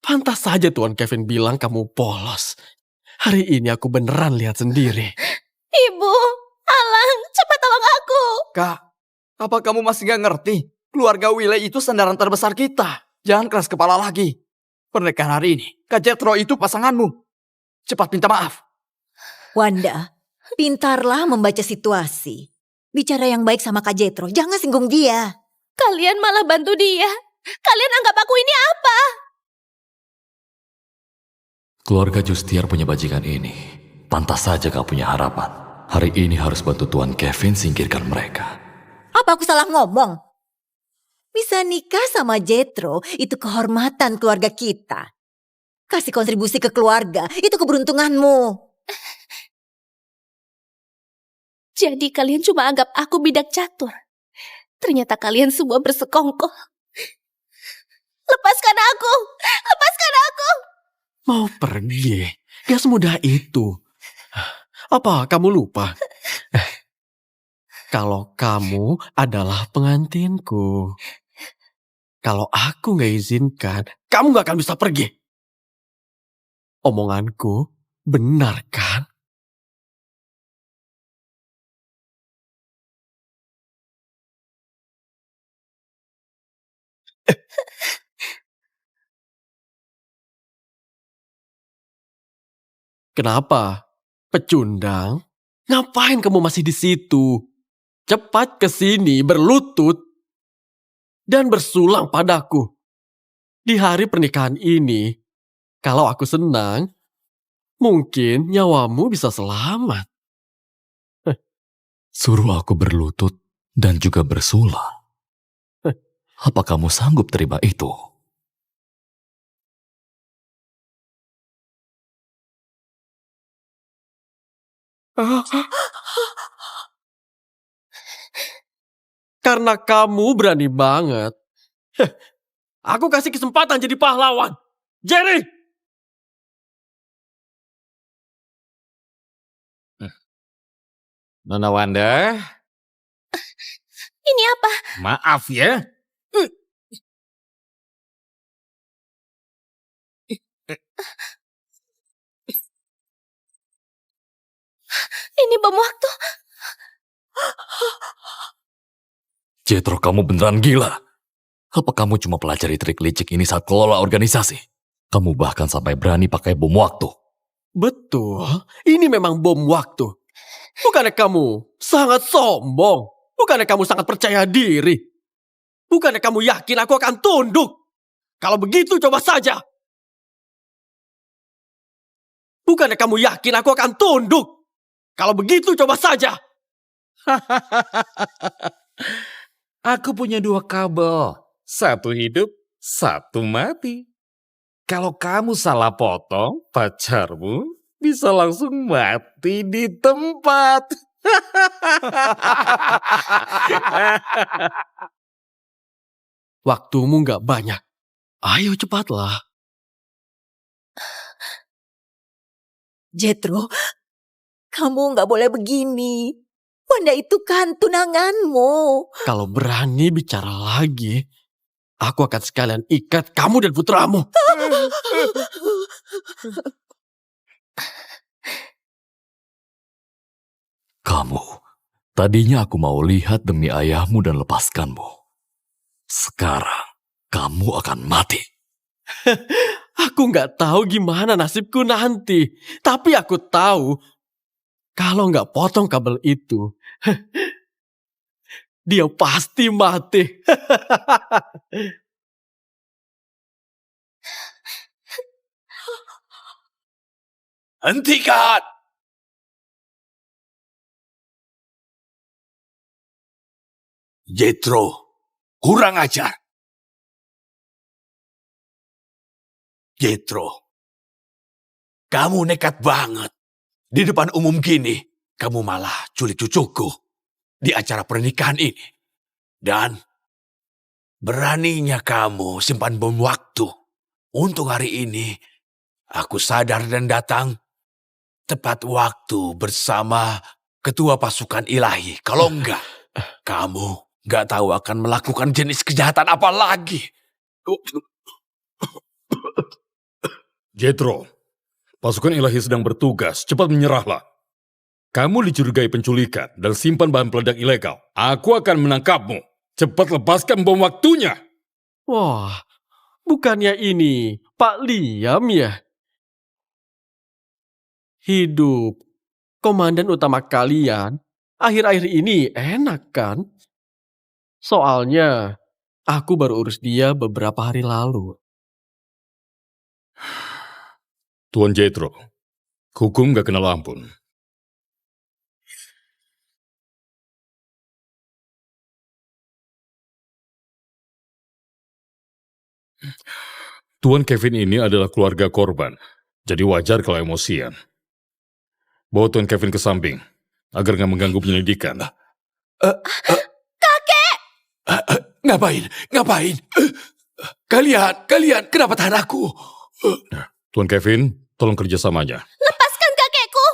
Pantas saja Tuan Kevin bilang kamu polos. Hari ini aku beneran lihat sendiri. Ibu, Alang, cepat tolong aku. Kak, apa kamu masih gak ngerti? Keluarga Willy itu sandaran terbesar kita. Jangan keras kepala lagi. Pernikahan hari ini, Kak Jethro itu pasanganmu. Cepat minta maaf. Wanda, pintarlah membaca situasi. Bicara yang baik sama Kak Jethro, jangan singgung dia. Kalian malah bantu dia. Kalian anggap aku ini apa? Keluarga Justiar punya bajingan ini. Pantas saja kau punya harapan. Hari ini harus bantu Tuan Kevin singkirkan mereka. Apa aku salah ngomong? Bisa nikah sama Jethro, itu kehormatan keluarga kita. Kasih kontribusi ke keluarga, itu keberuntunganmu. Jadi kalian cuma anggap aku bidak catur. Ternyata kalian semua bersekongkol. Lepaskan aku! Lepaskan aku! Mau pergi? Gak semudah itu. Apa kamu lupa? Kalau kamu adalah pengantinku. Kalau aku gak izinkan, kamu gak akan bisa pergi. Omonganku benar kan? Kenapa? Pecundang? Ngapain kamu masih di situ? Cepat ke sini berlutut dan bersulang padaku. Di hari pernikahan ini, kalau aku senang, mungkin nyawamu bisa selamat. Suruh aku berlutut dan juga bersulang. Apa kamu sanggup terima itu? Karena kamu berani banget. Aku kasih kesempatan jadi pahlawan. Jerry! Nona Wanda, Ini apa? maaf ya. Ini bom waktu. Jethro, kamu beneran gila? Apa kamu cuma pelajari trik licik ini saat kelola organisasi? Kamu bahkan sampai berani pakai bom waktu. Betul, ini memang bom waktu. Bukannya kamu sangat sombong? Bukannya kamu sangat percaya diri? Bukannya kamu yakin aku akan tunduk? Kalau begitu coba saja. Bukannya kamu yakin aku akan tunduk? Kalau begitu coba saja. Aku punya 2 kabel. Satu hidup, satu mati. Kalau kamu salah potong, pacarmu bisa langsung mati di tempat. Waktumu gak banyak. Ayo cepatlah. Jethro, kamu nggak boleh begini. Wanda itu kan tunanganmu. Kalau berani bicara lagi, aku akan sekalian ikat kamu dan putramu. Kamu, tadinya aku mau lihat demi ayahmu dan lepaskanmu. Sekarang, kamu akan mati. Aku nggak tahu gimana nasibku nanti. Tapi aku tahu, kalau nggak potong kabel itu, dia pasti mati. Hentikan! Jethro, kurang ajar. Jethro, kamu nekat banget. Di depan umum gini, kamu malah culik cucuku di acara pernikahan ini. Dan beraninya kamu simpan bom waktu. Untuk hari ini, aku sadar dan datang tepat waktu bersama ketua pasukan ilahi. Kalau enggak, kamu enggak tahu akan melakukan jenis kejahatan apa lagi. Jethro, pasukan ilahi sedang bertugas. Cepat menyerahlah. Kamu dicurigai penculikan dan simpan bahan peledak ilegal. Aku akan menangkapmu. Cepat lepaskan bom waktunya. Wah, bukannya ini Pak Liam ya? Hidup komandan utama kalian akhir-akhir ini enak kan? Soalnya aku baru urus dia beberapa hari lalu. Tuan Jethro, hukum gak kenal ampun. Tuan Kevin ini adalah keluarga korban, jadi wajar kalau emosian. Bawa Tuan Kevin ke samping, agar gak mengganggu penyelidikan. Ngapain? Kalian, kenapa tahan aku? Tuan Kevin, tolong kerjasamanya. Lepaskan kakekku!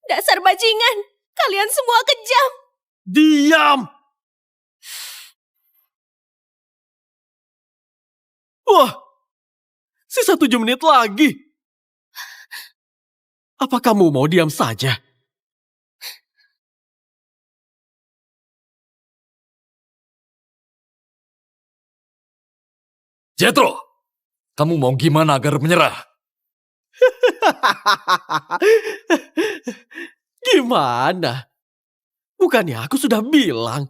Dasar bajingan! Kalian semua kejam! Diam! Wah, sisa 7 menit lagi. Apa kamu mau diam saja? Jethro, kamu mau gimana agar menyerah? Gimana? Bukannya aku sudah bilang.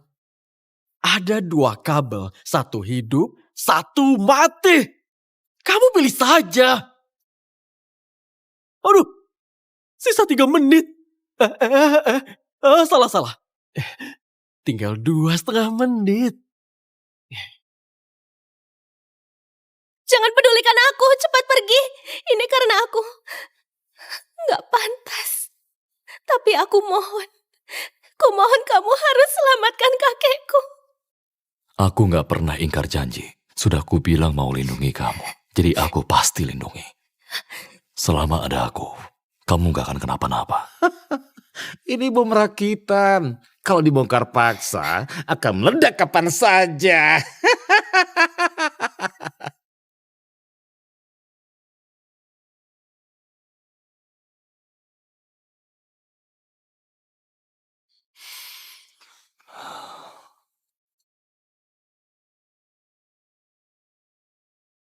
Ada 2 kabel, 1 hidup, 1 mati. Kamu pilih saja. Aduh, sisa 3 menit. Salah. Tinggal 2,5 menit. Jangan pedulikan aku, cepat pergi. Ini karena aku nggak pantas. Tapi aku mohon kamu harus selamatkan kakekku. Aku gak pernah ingkar janji. Sudah ku bilang mau lindungi kamu. Jadi aku pasti lindungi. Selama ada aku, kamu gak akan kenapa-napa. Ini bom rakitan. Kalau dibongkar paksa, akan meledak kapan saja.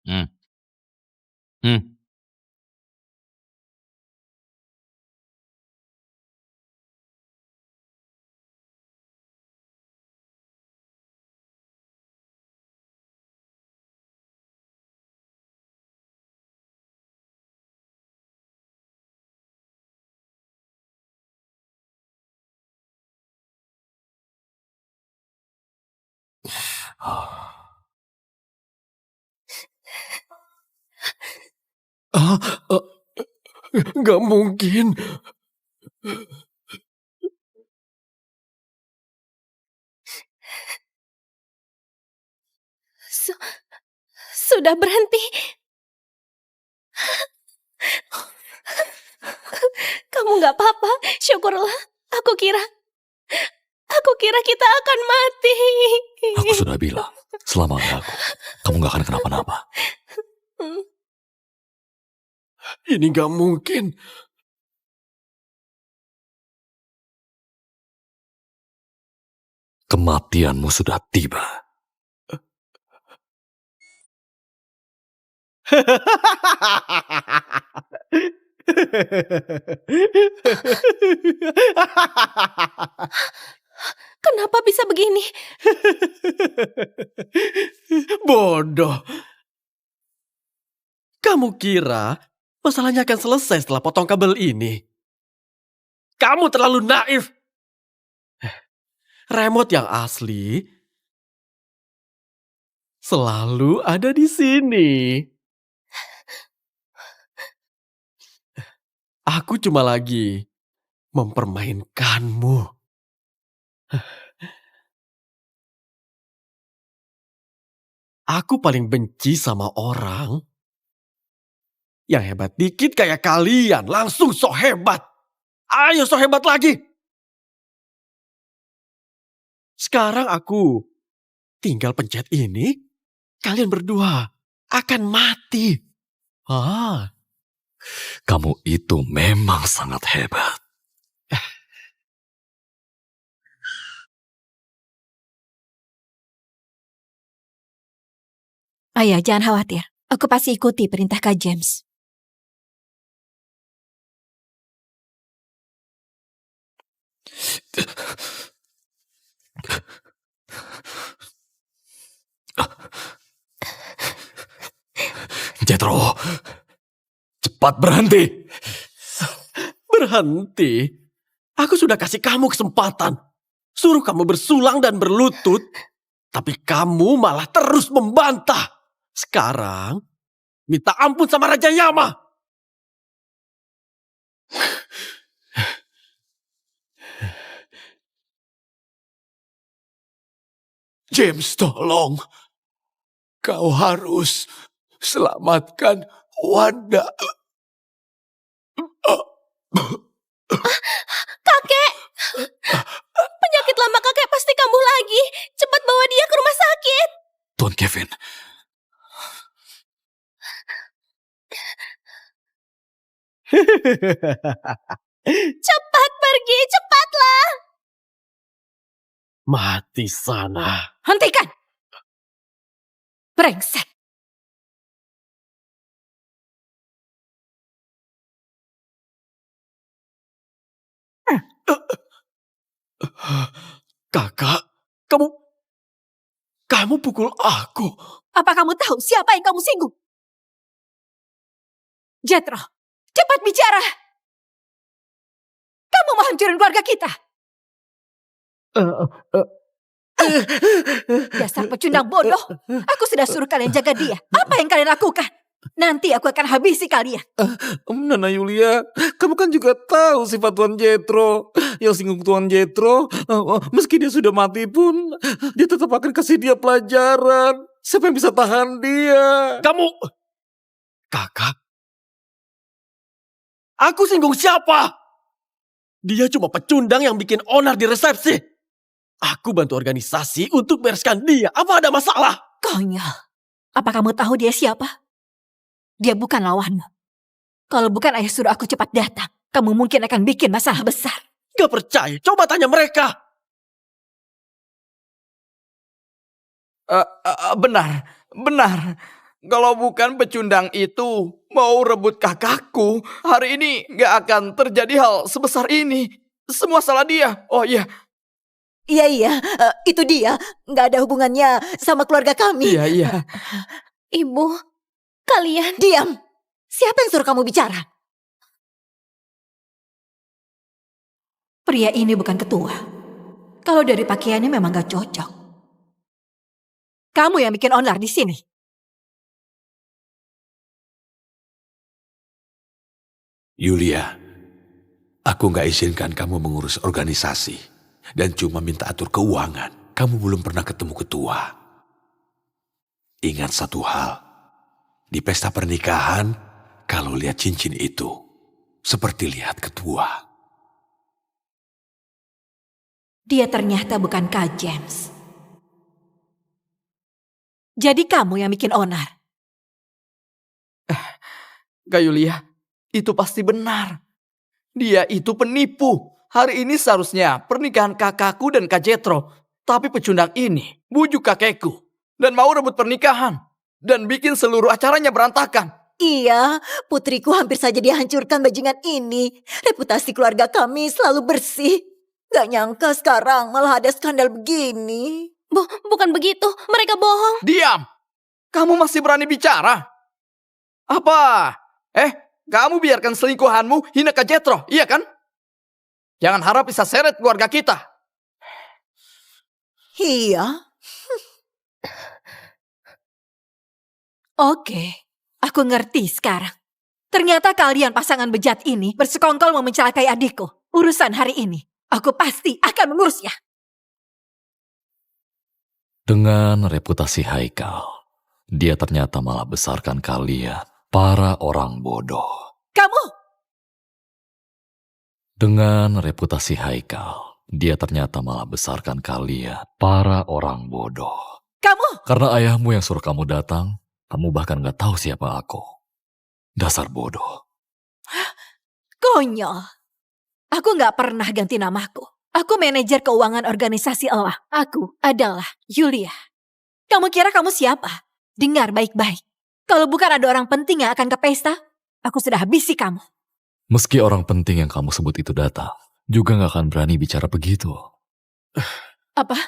Hmm. Gak mungkin. Sudah berhenti. Kamu nggak apa-apa, syukurlah. Aku kira kita akan mati. Aku sudah bilang, selama ada aku, kamu gak akan kenapa-napa. Ini gak mungkin. Kematianmu sudah tiba. Kenapa bisa begini? Bodoh. Kamu kira masalahnya akan selesai setelah potong kabel ini? Kamu terlalu naif. Remote yang asli selalu ada di sini. Aku cuma lagi mempermainkanmu. Aku paling benci sama orang yang hebat dikit kayak kalian. Langsung sok hebat. Ayo sok hebat lagi. Sekarang aku tinggal pencet ini. Kalian berdua akan mati. Kamu itu memang sangat hebat. Ayah, jangan khawatir. Aku pasti ikuti perintah Kak James. Jethro, cepat berhenti. Berhenti? Aku sudah kasih kamu kesempatan. Suruh kamu bersulang dan berlutut. Tapi kamu malah terus membantah. Sekarang, minta ampun sama Raja Yama. James, tolong. Kau harus selamatkan Wanda. Kakek! Penyakit lama kakek pasti kambuh lagi. Cepat bawa dia ke rumah sakit. Tuan Kevin, Cepat pergi, cepatlah. Mati sana. Hentikan! Brengsek! Kakak, kamu pukul aku. Apa kamu tahu siapa yang kamu singgung? Jethro, cepat bicara! Kamu mau hancurin keluarga kita? Dasar pecundang bodoh. Aku sudah suruh kalian jaga dia. Apa yang kalian lakukan? Nanti aku akan habisi kalian. Nona Yulia, kamu kan juga tahu sifat Tuan Jethro. Yang singgung Tuan Jethro, meski dia sudah mati pun, dia tetap akan kasih dia pelajaran. Siapa yang bisa tahan dia? Kakak, aku singgung siapa? Dia cuma pecundang yang bikin onar di resepsi. Aku bantu organisasi untuk bereskan dia. Apa ada masalah? Konyol. Apa kamu tahu dia siapa? Dia bukan lawanmu. Kalau bukan ayah suruh aku cepat datang, kamu mungkin akan bikin masalah besar. Gak percaya, coba tanya mereka. Benar. Kalau bukan pecundang itu mau rebut kakakku, hari ini gak akan terjadi hal sebesar ini. Semua salah dia. Oh iya. Iya, itu dia. Nggak ada hubungannya sama keluarga kami. Iya. Ibu, kalian... Diam. Siapa yang suruh kamu bicara? Pria ini bukan ketua. Kalau dari pakaiannya memang gak cocok. Kamu yang bikin onar di sini. Yulia, aku nggak izinkan kamu mengurus organisasi. Dan cuma minta atur keuangan. Kamu belum pernah ketemu ketua. Ingat satu hal. Di pesta pernikahan, kalau lihat cincin itu, seperti lihat ketua. Dia ternyata bukan Kak James. Jadi kamu yang bikin onar. Kak Yulia, itu pasti benar. Dia itu penipu. Hari ini seharusnya pernikahan kakakku dan Kak Jethro. Tapi pecundang ini bujuk kakekku. Dan mau rebut pernikahan. Dan bikin seluruh acaranya berantakan. Iya, putriku hampir saja dihancurkan bajingan ini. Reputasi keluarga kami selalu bersih. Gak nyangka sekarang malah ada skandal begini. Bukan begitu, mereka bohong. Diam! Kamu masih berani bicara? Apa? Kamu biarkan selingkuhanmu hina Kak Jethro, iya kan? Jangan harap bisa seret keluarga kita. Iya. Oke, aku ngerti sekarang. Ternyata kalian pasangan bejat ini bersekongkol mau mencelakai adikku. Urusan hari ini, aku pasti akan mengurusnya. Dengan reputasi Haikal, dia ternyata malah besarkan kalian, para orang bodoh. Kamu! Dengan reputasi Haikal, dia ternyata malah besarkan kalian, para orang bodoh. Kamu! Karena ayahmu yang suruh kamu datang, kamu bahkan gak tahu siapa aku. Dasar bodoh. Konyol. Aku gak pernah ganti namaku. Aku manajer keuangan organisasi Elang. Aku adalah Yulia. Kamu kira kamu siapa? Dengar baik-baik. Kalau bukan ada orang penting yang akan ke pesta, aku sudah habisi kamu. Meski orang penting yang kamu sebut itu datang, juga gak akan berani bicara begitu. Apa?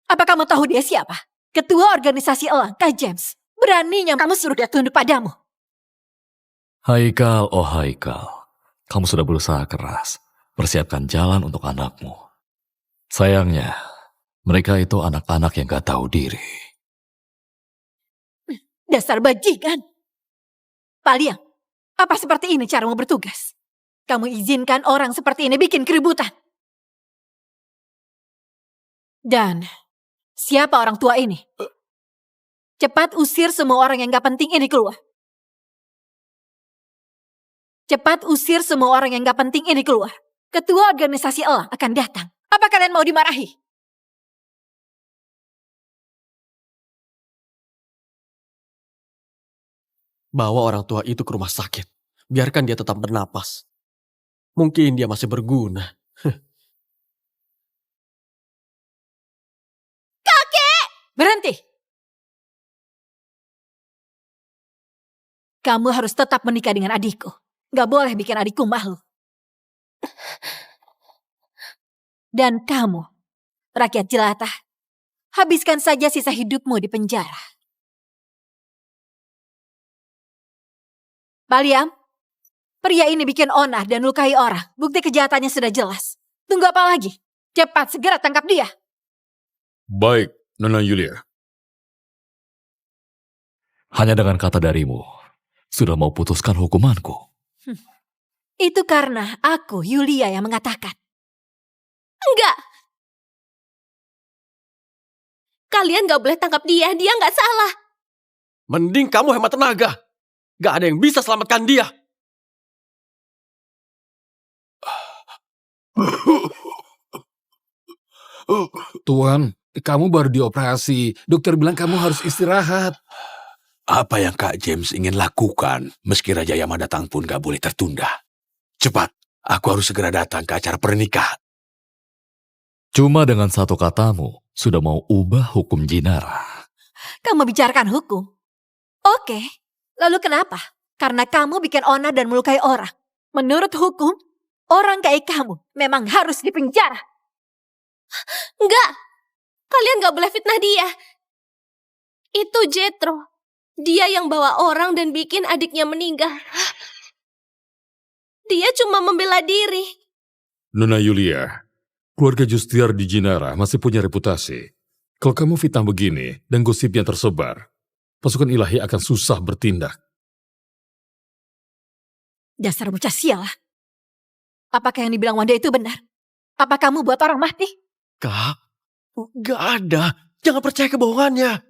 Apa kamu tahu dia siapa? Ketua organisasi Elang, Kak James. Beraninya kamu suruh dia tunduk padamu. Haikal, oh Haikal. Kamu sudah berusaha keras. Persiapkan jalan untuk anakmu. Sayangnya, mereka itu anak-anak yang gak tahu diri. Dasar bajingan. Paliang, apa seperti ini caramu bertugas? Kamu izinkan orang seperti ini bikin keributan. Dan siapa orang tua ini? Cepat usir semua orang yang gak penting ini keluar. Cepat usir semua orang yang gak penting ini keluar. Ketua organisasi Elang akan datang. Apa kalian mau dimarahi? Bawa orang tua itu ke rumah sakit. Biarkan dia tetap bernapas. Mungkin dia masih berguna. Berhenti! Kamu harus tetap menikah dengan adikku. Gak boleh bikin adikku malu. Dan kamu, rakyat jelata, habiskan saja sisa hidupmu di penjara. Paliam, pria ini bikin onar dan lukai orang. Bukti kejahatannya sudah jelas. Tunggu apa lagi? Cepat segera tangkap dia. Baik, Nona Yulia. Hanya dengan kata darimu, sudah mau putuskan hukumanku. Itu karena aku, Yulia, yang mengatakan. Enggak. Kalian gak boleh tangkap dia gak salah. Mending kamu hemat tenaga. Gak ada yang bisa selamatkan dia. Tuan, kamu baru dioperasi. Dokter bilang kamu harus istirahat. Apa yang Kak James ingin lakukan, meski Raja Yama datang pun gak boleh tertunda. Cepat, aku harus segera datang ke acara pernikahan. Cuma dengan satu katamu, sudah mau ubah hukum Jinara. Kamu bicarakan hukum? Oke, lalu kenapa? Karena kamu bikin onar dan melukai orang. Menurut hukum, orang kayak kamu memang harus dipenjara. Enggak. Kalian gak boleh fitnah dia. Itu Jethro. Dia yang bawa orang dan bikin adiknya meninggal. Dia cuma membela diri. Nona Yulia, keluarga Justiar di Jinara masih punya reputasi. Kalau kamu fitnah begini dan gosipnya tersebar, pasukan ilahi akan susah bertindak. Dasar bocah sial. Apakah yang dibilang Wanda itu benar? Apa kamu buat orang mati? Kak, gak ada. Jangan percaya kebohongannya.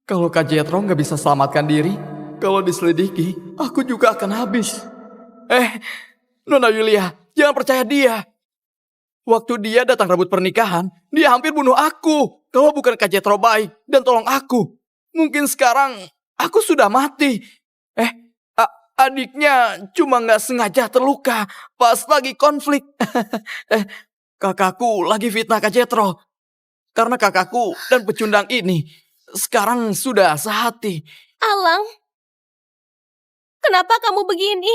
Kalau Kak Jethro nggak bisa selamatkan diri, kalau diselidiki, aku juga akan habis. Nona Yulia, jangan percaya dia. Waktu dia datang rebut pernikahan, dia hampir bunuh aku. Kalau bukan Kak Jethro baik dan tolong aku, mungkin sekarang aku sudah mati. Adiknya cuma nggak sengaja terluka pas lagi konflik. Kakakku lagi fitnah Kak Jethro. Karena kakakku dan pecundang ini sekarang sudah sehati. Alang, kenapa kamu begini?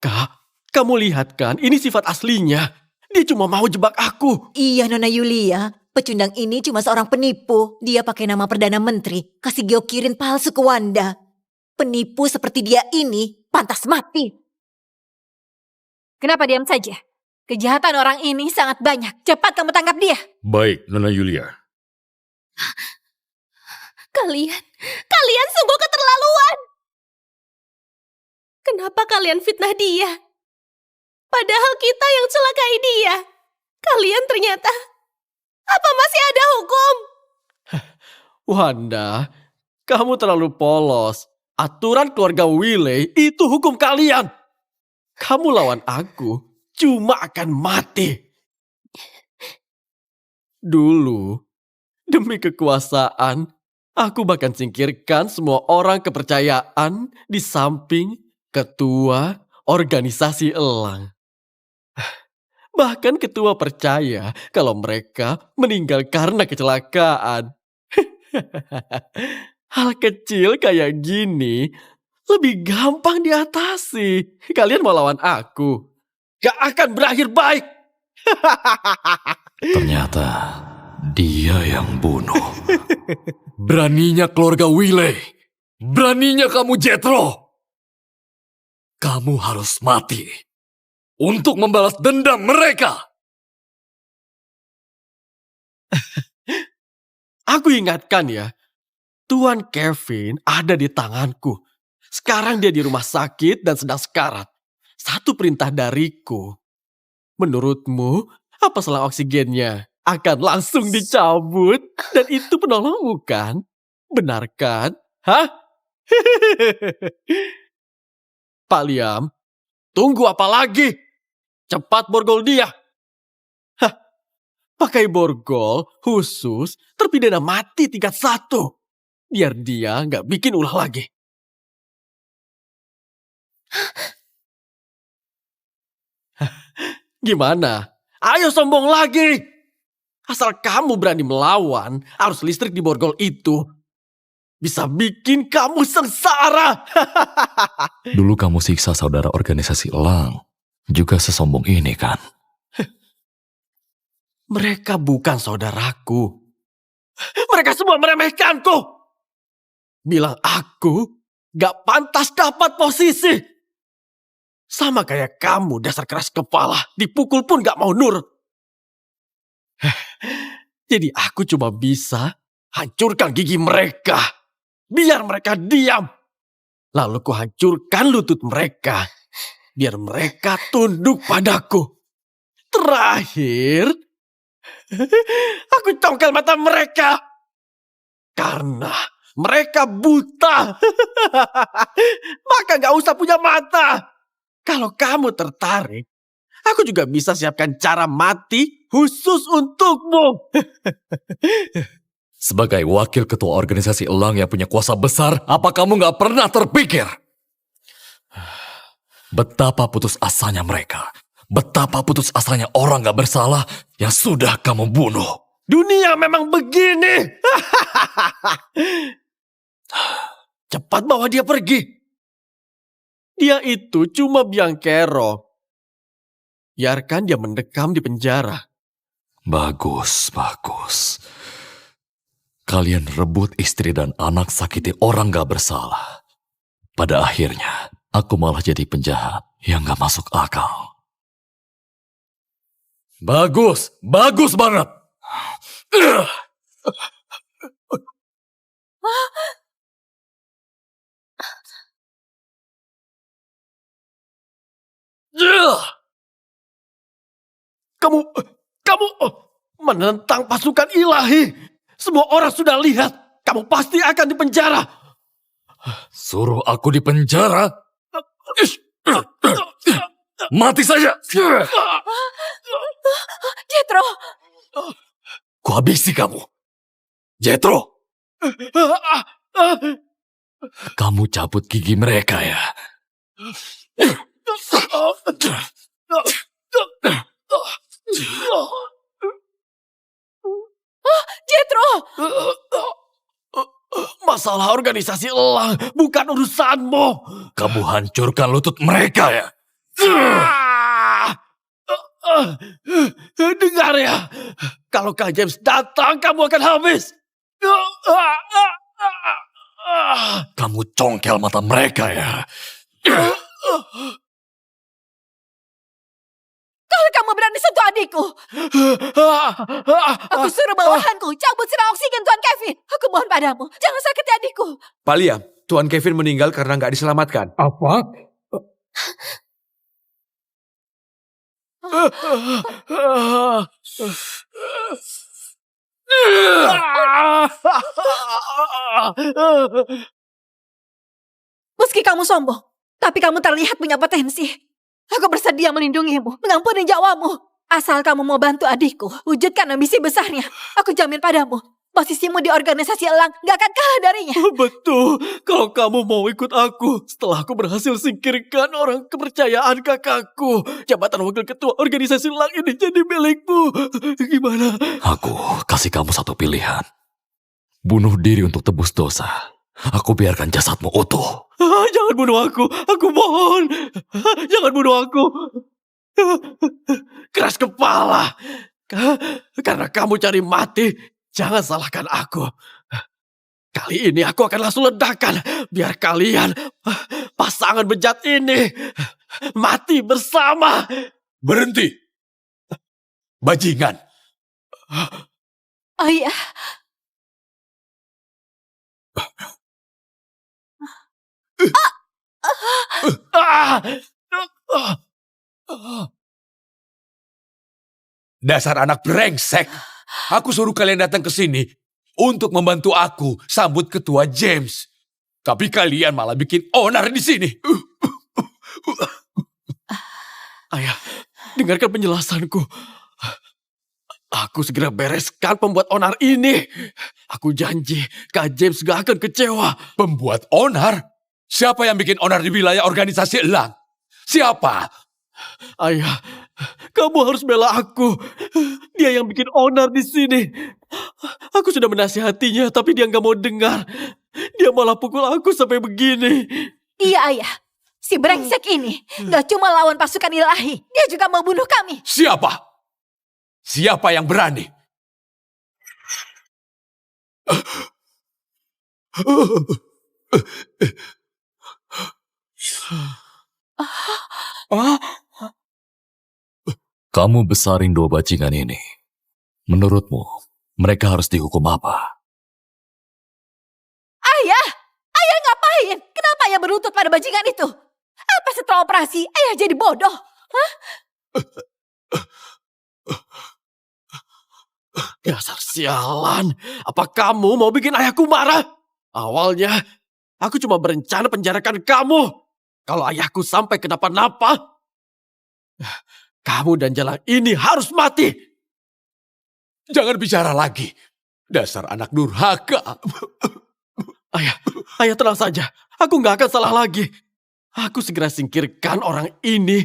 Kak, kamu lihat kan, ini sifat aslinya. Dia cuma mau jebak aku. Iya, Nona Yulia. Pecundang ini cuma seorang penipu. Dia pakai nama Perdana Menteri. Kasih geokirin palsu ke Wanda. Penipu seperti dia ini pantas mati. Kenapa diam saja? Kejahatan orang ini sangat banyak. Cepat kamu tangkap dia. Baik, Nona Yulia. Kalian sungguh keterlaluan. Kenapa kalian fitnah dia? Padahal kita yang celakai dia. Kalian ternyata... Apa masih ada hukum? Wanda, kamu terlalu polos. Aturan keluarga Wiley itu hukum kalian. Kamu lawan aku cuma akan mati. Dulu, demi kekuasaan, aku bahkan singkirkan semua orang kepercayaan di samping ketua organisasi elang. Bahkan ketua percaya kalau mereka meninggal karena kecelakaan. Hal kecil kayak gini lebih gampang diatasi. Kalian mau lawan aku? Gak akan berakhir baik. Ternyata dia yang bunuh. Beraninya keluarga Wiley. Beraninya kamu Jethro. Kamu harus mati untuk membalas dendam mereka. Aku ingatkan ya, Tuan Kevin ada di tanganku. Sekarang dia di rumah sakit dan sedang sekarat. Satu perintah dariku. Menurutmu, apa selang oksigennya akan langsung dicabut? Dan itu penolongmu kan? Benar kan? Hah? Pak Liam, tunggu apa lagi? Cepat borgol dia. Hah, pakai borgol khusus terpidana mati tingkat 1. Biar dia nggak bikin ulah lagi. Gimana? Ayo sombong lagi. Asal kamu berani melawan, arus listrik di borgol itu bisa bikin kamu sengsara. Dulu kamu siksa saudara organisasi elang. Juga sesombong ini kan? Mereka bukan saudaraku. Mereka semua meremehkanku. Bilang aku gak pantas dapat posisi. Sama kayak kamu, dasar keras kepala. Dipukul pun gak mau nurut. Jadi aku cuma bisa hancurkan gigi mereka. Biar mereka diam. Lalu ku hancurkan lutut mereka. Biar mereka tunduk padaku. Terakhir, aku congkel mata mereka. Karena mereka buta. Maka gak usah punya mata. Kalau kamu tertarik, aku juga bisa siapkan cara mati khusus untukmu. Sebagai wakil ketua organisasi elang yang punya kuasa besar, apa kamu gak pernah terpikir? Betapa putus asanya mereka. Betapa putus asanya orang gak bersalah yang sudah kamu bunuh. Dunia memang begini. Cepat bawa dia pergi. Dia itu cuma biang kerok. Biarkan dia mendekam di penjara. Bagus, bagus. Kalian rebut istri dan anak, sakiti orang gak bersalah. Pada akhirnya, aku malah jadi penjahat yang gak masuk akal. Bagus, bagus banget. Kamu menentang pasukan ilahi. Semua orang sudah lihat. Kamu pasti akan dipenjara. Suruh aku di penjara? Mati saja. Jethro, Kuhabisi kamu. Jethro, kamu cabut gigi mereka ya. Jethro, Masalah organisasi elang bukan urusanmu. Kamu hancurkan lutut mereka ya. Dengar ya. Kalau Kak James datang, kamu akan habis. Kamu congkel mata mereka ya. kalau kamu berani sentuh adikku, aku suruh bawahanku cabut selang oksigen Tuan Kevin. Aku mohon padamu, jangan sakiti adikku. Pak Liam, Tuan Kevin meninggal karena nggak diselamatkan. Apa? Meski kamu sombong, tapi kamu terlihat punya potensi. Aku bersedia melindungimu, mengampuni nyawamu. Asal kamu mau bantu adikku, wujudkan ambisi besarnya. Aku jamin padamu, posisimu di organisasi Elang gak akan kalah darinya. Betul, kalau kamu mau ikut aku, setelah aku berhasil singkirkan orang kepercayaan kakakku, jabatan wakil ketua organisasi Elang ini jadi milikmu. Gimana? Aku kasih kamu satu pilihan. Bunuh diri untuk tebus dosa. Aku biarkan jasadmu utuh. Jangan bunuh aku mohon. Jangan bunuh aku. Keras kepala. Karena kamu cari mati, jangan salahkan aku. Kali ini aku akan langsung ledakan. Biar kalian, pasangan bejat ini, mati bersama. Berhenti. Bajingan. Ayah, Dasar anak brengsek. Aku suruh kalian datang ke sini untuk membantu aku sambut ketua James. Tapi kalian malah bikin onar di sini. Ayah, dengarkan penjelasanku. Aku segera bereskan pembuat onar ini. Aku janji Kak James gak akan kecewa. Pembuat onar? Siapa yang bikin onar di wilayah organisasi Elang? Siapa? Ayah, kamu harus bela aku. Dia yang bikin onar di sini. Aku sudah menasihatinya, tapi dia gak mau dengar. Dia malah pukul aku sampai begini. iya ayah. Si brengsek ini gak cuma lawan pasukan ilahi, dia juga mau bunuh kami. Siapa? Siapa yang berani? Kamu besarin dua bajingan ini. Menurutmu, mereka harus dihukum apa? Ayah, ayah ngapain? Kenapa ayah berlutut pada bajingan itu? Apa setelah operasi ayah jadi bodoh? Hah? Dasar sialan. Apa kamu mau bikin ayahku marah? Awalnya, aku cuma berencana penjarakan kamu. Kalau ayahku sampai kenapa-napa, kamu dan jalan ini harus mati. Jangan bicara lagi. Dasar anak durhaka. Ayah tenang saja. Aku gak akan salah lagi. Aku segera singkirkan orang ini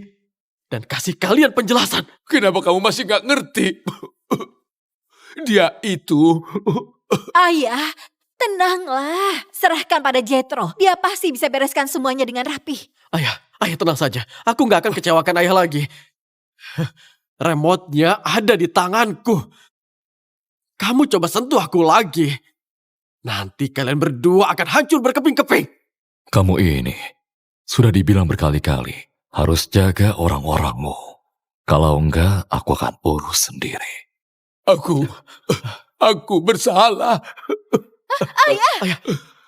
dan kasih kalian penjelasan. Kenapa kamu masih gak ngerti? Dia itu... Ayah, tenanglah. Serahkan pada Jethro. Dia pasti bisa bereskan semuanya dengan rapi. Ayah tenang saja. Aku gak akan kecewakan ayah lagi. Remote-nya ada di tanganku. Kamu coba sentuh aku lagi. Nanti kalian berdua akan hancur berkeping-keping. Kamu ini sudah dibilang berkali-kali harus jaga orang-orangmu. Kalau enggak, aku akan urus sendiri. Aku bersalah.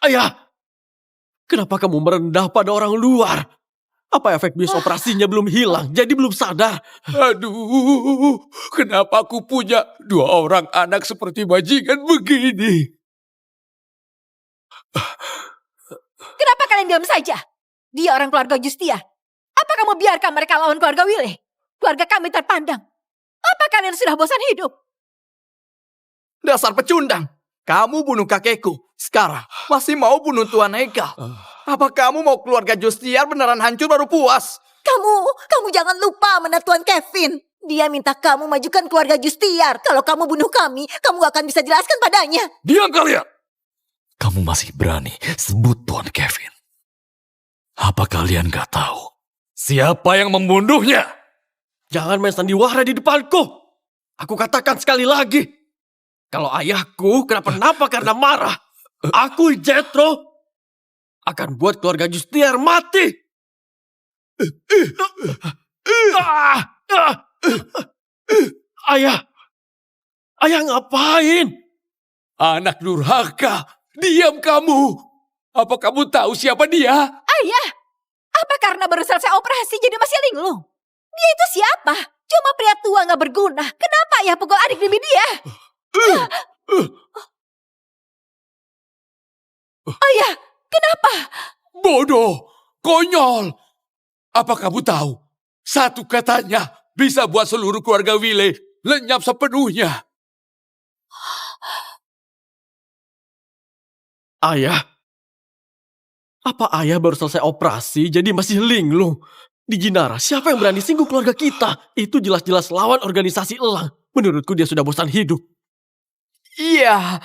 Ayah, kenapa kamu merendah pada orang luar? Apa efek bius operasinya belum hilang, jadi belum sadar? Aduh, kenapa aku punya dua orang anak seperti bajingan begini? Kenapa kalian diam saja? Dia orang keluarga Justia. Apa kamu biarkan mereka lawan keluarga Willy? Keluarga kami terpandang. Apa kalian sudah bosan hidup? Dasar pecundang. Kamu bunuh kakekku. Sekarang masih mau bunuh Tuan Eka. Apa kamu mau keluarga Justiar beneran hancur baru puas? Kamu jangan lupa mana Tuan Kevin. Dia minta kamu majukan keluarga Justiar. Kalau kamu bunuh kami, kamu gak akan bisa jelaskan padanya. Diam kalian. Kamu masih berani sebut Tuan Kevin. Apa kalian gak tahu siapa yang membunuhnya? Jangan main sandiwara di depanku. Aku katakan sekali lagi. Kalau ayahku kenapa-napa karena marah, aku Jethro akan buat keluarga Justiar mati. Ayah ngapain? Anak durhaka, diam kamu. Apa kamu tahu siapa dia? Apa karena baru selesai operasi jadi masih linglung? Dia itu siapa? Cuma pria tua gak berguna. Kenapa ayah pukul adik demi dia? Ayah, kenapa? Bodoh, konyol. Apa kamu tahu? Satu katanya bisa buat seluruh keluarga Wile lenyap sepenuhnya. Ayah? Apa ayah baru selesai operasi jadi masih linglung? Di Jinara, siapa yang berani singgung keluarga kita? Itu jelas-jelas lawan organisasi Elang. Menurutku dia sudah bosan hidup. Iya,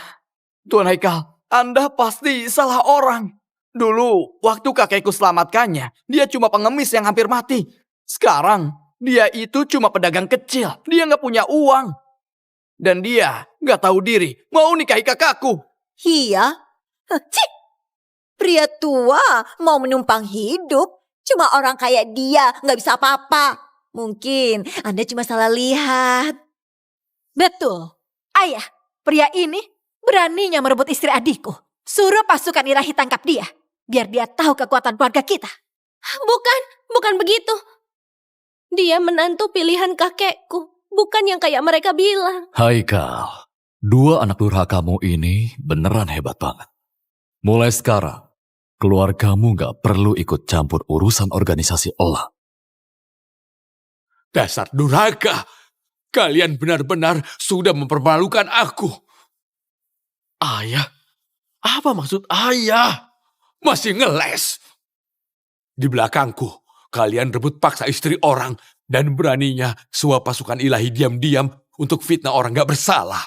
Tuan Haikal, Anda pasti salah orang. Dulu, waktu kakekku selamatkannya, dia cuma pengemis yang hampir mati. Sekarang, dia itu cuma pedagang kecil. Dia nggak punya uang. Dan dia nggak tahu diri mau nikahi kakakku. Iya? Cik! Pria tua mau menumpang hidup. Cuma orang kayak dia gak bisa apa-apa. Mungkin Anda cuma salah lihat. Betul. Ayah, pria ini beraninya merebut istri adikku. Suruh pasukan Ilahi tangkap dia. Biar dia tahu kekuatan keluarga kita. Bukan begitu. Dia menantu pilihan kakekku. Bukan yang kayak mereka bilang. Haikal, dua anak durhakamu ini beneran hebat banget. Mulai sekarang, keluargamu gak perlu ikut campur urusan organisasi Elang. Dasar durhaka. Kalian benar-benar sudah mempermalukan aku. Ayah? Apa maksud ayah? Masih ngeles. Di belakangku, kalian rebut paksa istri orang dan beraninya suap pasukan Ilahi diam-diam untuk fitnah orang gak bersalah.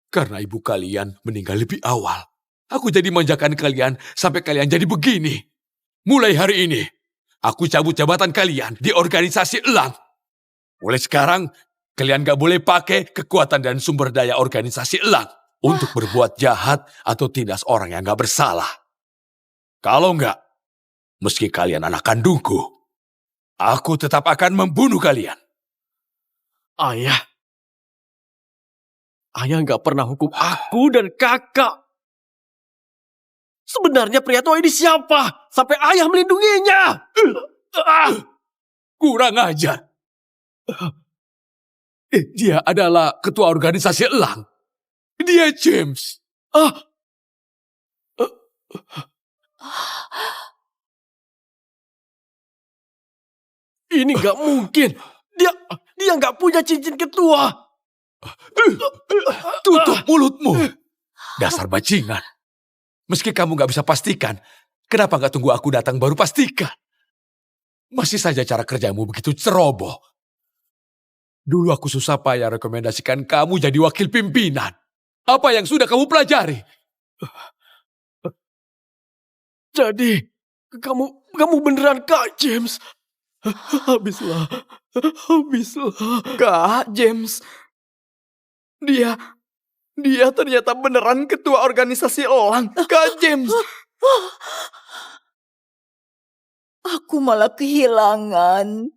Karena ibu kalian meninggal lebih awal. Aku jadi manjakan kalian sampai kalian jadi begini. Mulai hari ini, aku cabut jabatan kalian di organisasi Elang. Mulai sekarang, kalian gak boleh pakai kekuatan dan sumber daya organisasi Elang untuk berbuat jahat atau tindas orang yang gak bersalah. Kalau enggak, meski kalian anak kandungku, aku tetap akan membunuh kalian. Ayah gak pernah hukum aku dan kakak. Sebenarnya pria tua ini siapa? Sampai ayah melindunginya. Kurang ajar. Dia adalah ketua organisasi Elang. Dia James. Ini gak mungkin. Dia gak punya cincin ketua. Tutup mulutmu. Dasar bajingan. Meski kamu gak bisa pastikan, kenapa gak tunggu aku datang baru pastikan? Masih saja cara kerjamu begitu ceroboh. Dulu aku susah payah rekomendasikan kamu jadi wakil pimpinan. Apa yang sudah kamu pelajari? Jadi, kamu beneran Kak James? Habislah. Kak James, dia ternyata beneran ketua organisasi Elang. Kak James. Aku malah kehilangan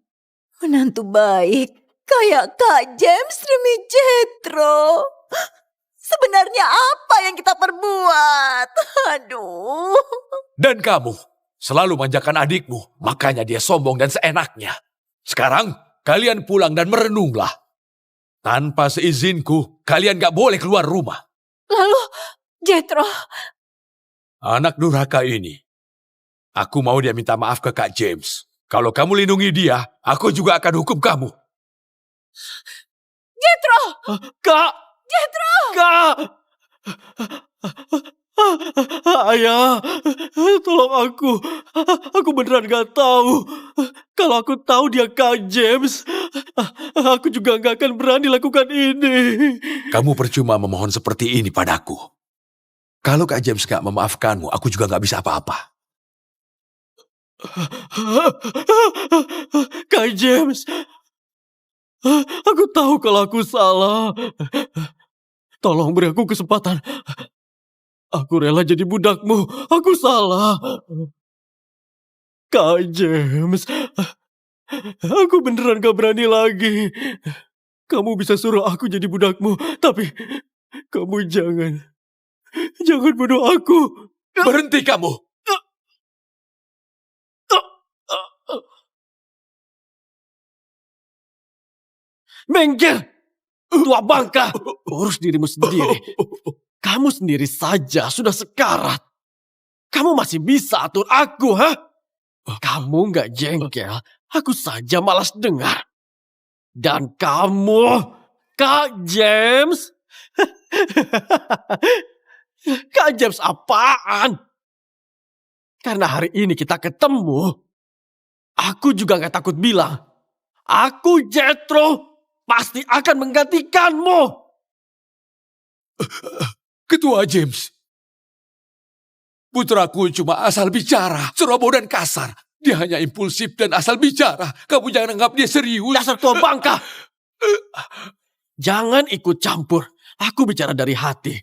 menantu baik kayak Kak James demi Jethro. Sebenarnya apa yang kita perbuat? Aduh. Dan kamu selalu manjakan adikmu, makanya dia sombong dan seenaknya. Sekarang kalian pulang dan merenunglah. Tanpa seizinku, kalian gak boleh keluar rumah. Lalu, Jethro, Anak durhaka ini, aku mau dia minta maaf ke Kak James. Kalau kamu lindungi dia, aku juga akan hukum kamu. Jethro, Kak! Jethro. Kak! Ayah, tolong aku. Aku beneran gak tahu. Kalau aku tahu dia Kak James, aku juga gak akan berani lakukan ini. Kamu percuma memohon seperti ini padaku. Kalau Kak James gak memaafkanmu, aku juga gak bisa apa-apa. Kak James, aku tahu kalau aku salah. Tolong beri aku kesempatan. Aku rela jadi budakmu. Aku salah. Kak James, aku beneran gak berani lagi. Kamu bisa suruh aku jadi budakmu, tapi kamu jangan bunuh aku. Berhenti kamu! Minggir! Tua bangka! Urus dirimu sendiri. Kamu sendiri saja sudah sekarat. Kamu masih bisa atur aku, ha? Kamu nggak jengkel, aku saja malas dengar. Dan kamu, Kak James? Kak James apaan? Karena hari ini kita ketemu, aku juga gak takut bilang, aku Jethro pasti akan menggantikanmu. Ketua James. Putraku cuma asal bicara, ceroboh dan kasar. Dia hanya impulsif dan asal bicara. Kamu jangan anggap dia serius. Dasar tua bangka. Jangan ikut campur. Aku bicara dari hati.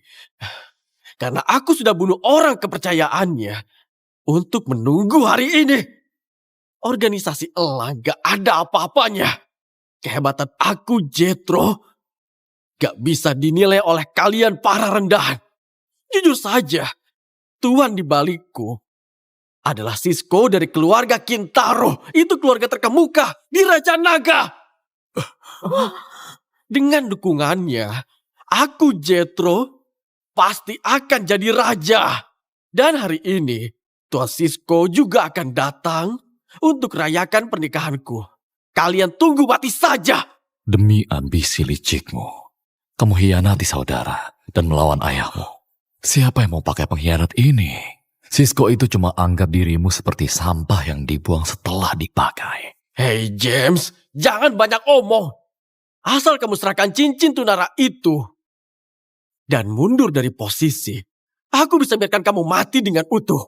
Karena aku sudah bunuh orang kepercayaannya untuk menunggu hari ini. Organisasi Elang gak ada apa-apanya. Kehebatan aku, Jethro, gak bisa dinilai oleh kalian para rendahan. Jujur saja, Tuan di balikku adalah Sisko dari keluarga Kintaro. Itu keluarga terkemuka di Raja Naga. Dengan dukungannya, aku Jethro pasti akan jadi raja. Dan hari ini, Tuan Sisko juga akan datang untuk rayakan pernikahanku. Kalian tunggu mati saja. Demi ambisi licikmu, kamu hianati saudara dan melawan ayahmu. Siapa yang mau pakai pengkhianat ini? Sisko itu cuma anggap dirimu seperti sampah yang dibuang setelah dipakai. Hei James, jangan banyak omong. Asal kamu serahkan cincin tunara itu dan mundur dari posisi, aku bisa biarkan kamu mati dengan utuh.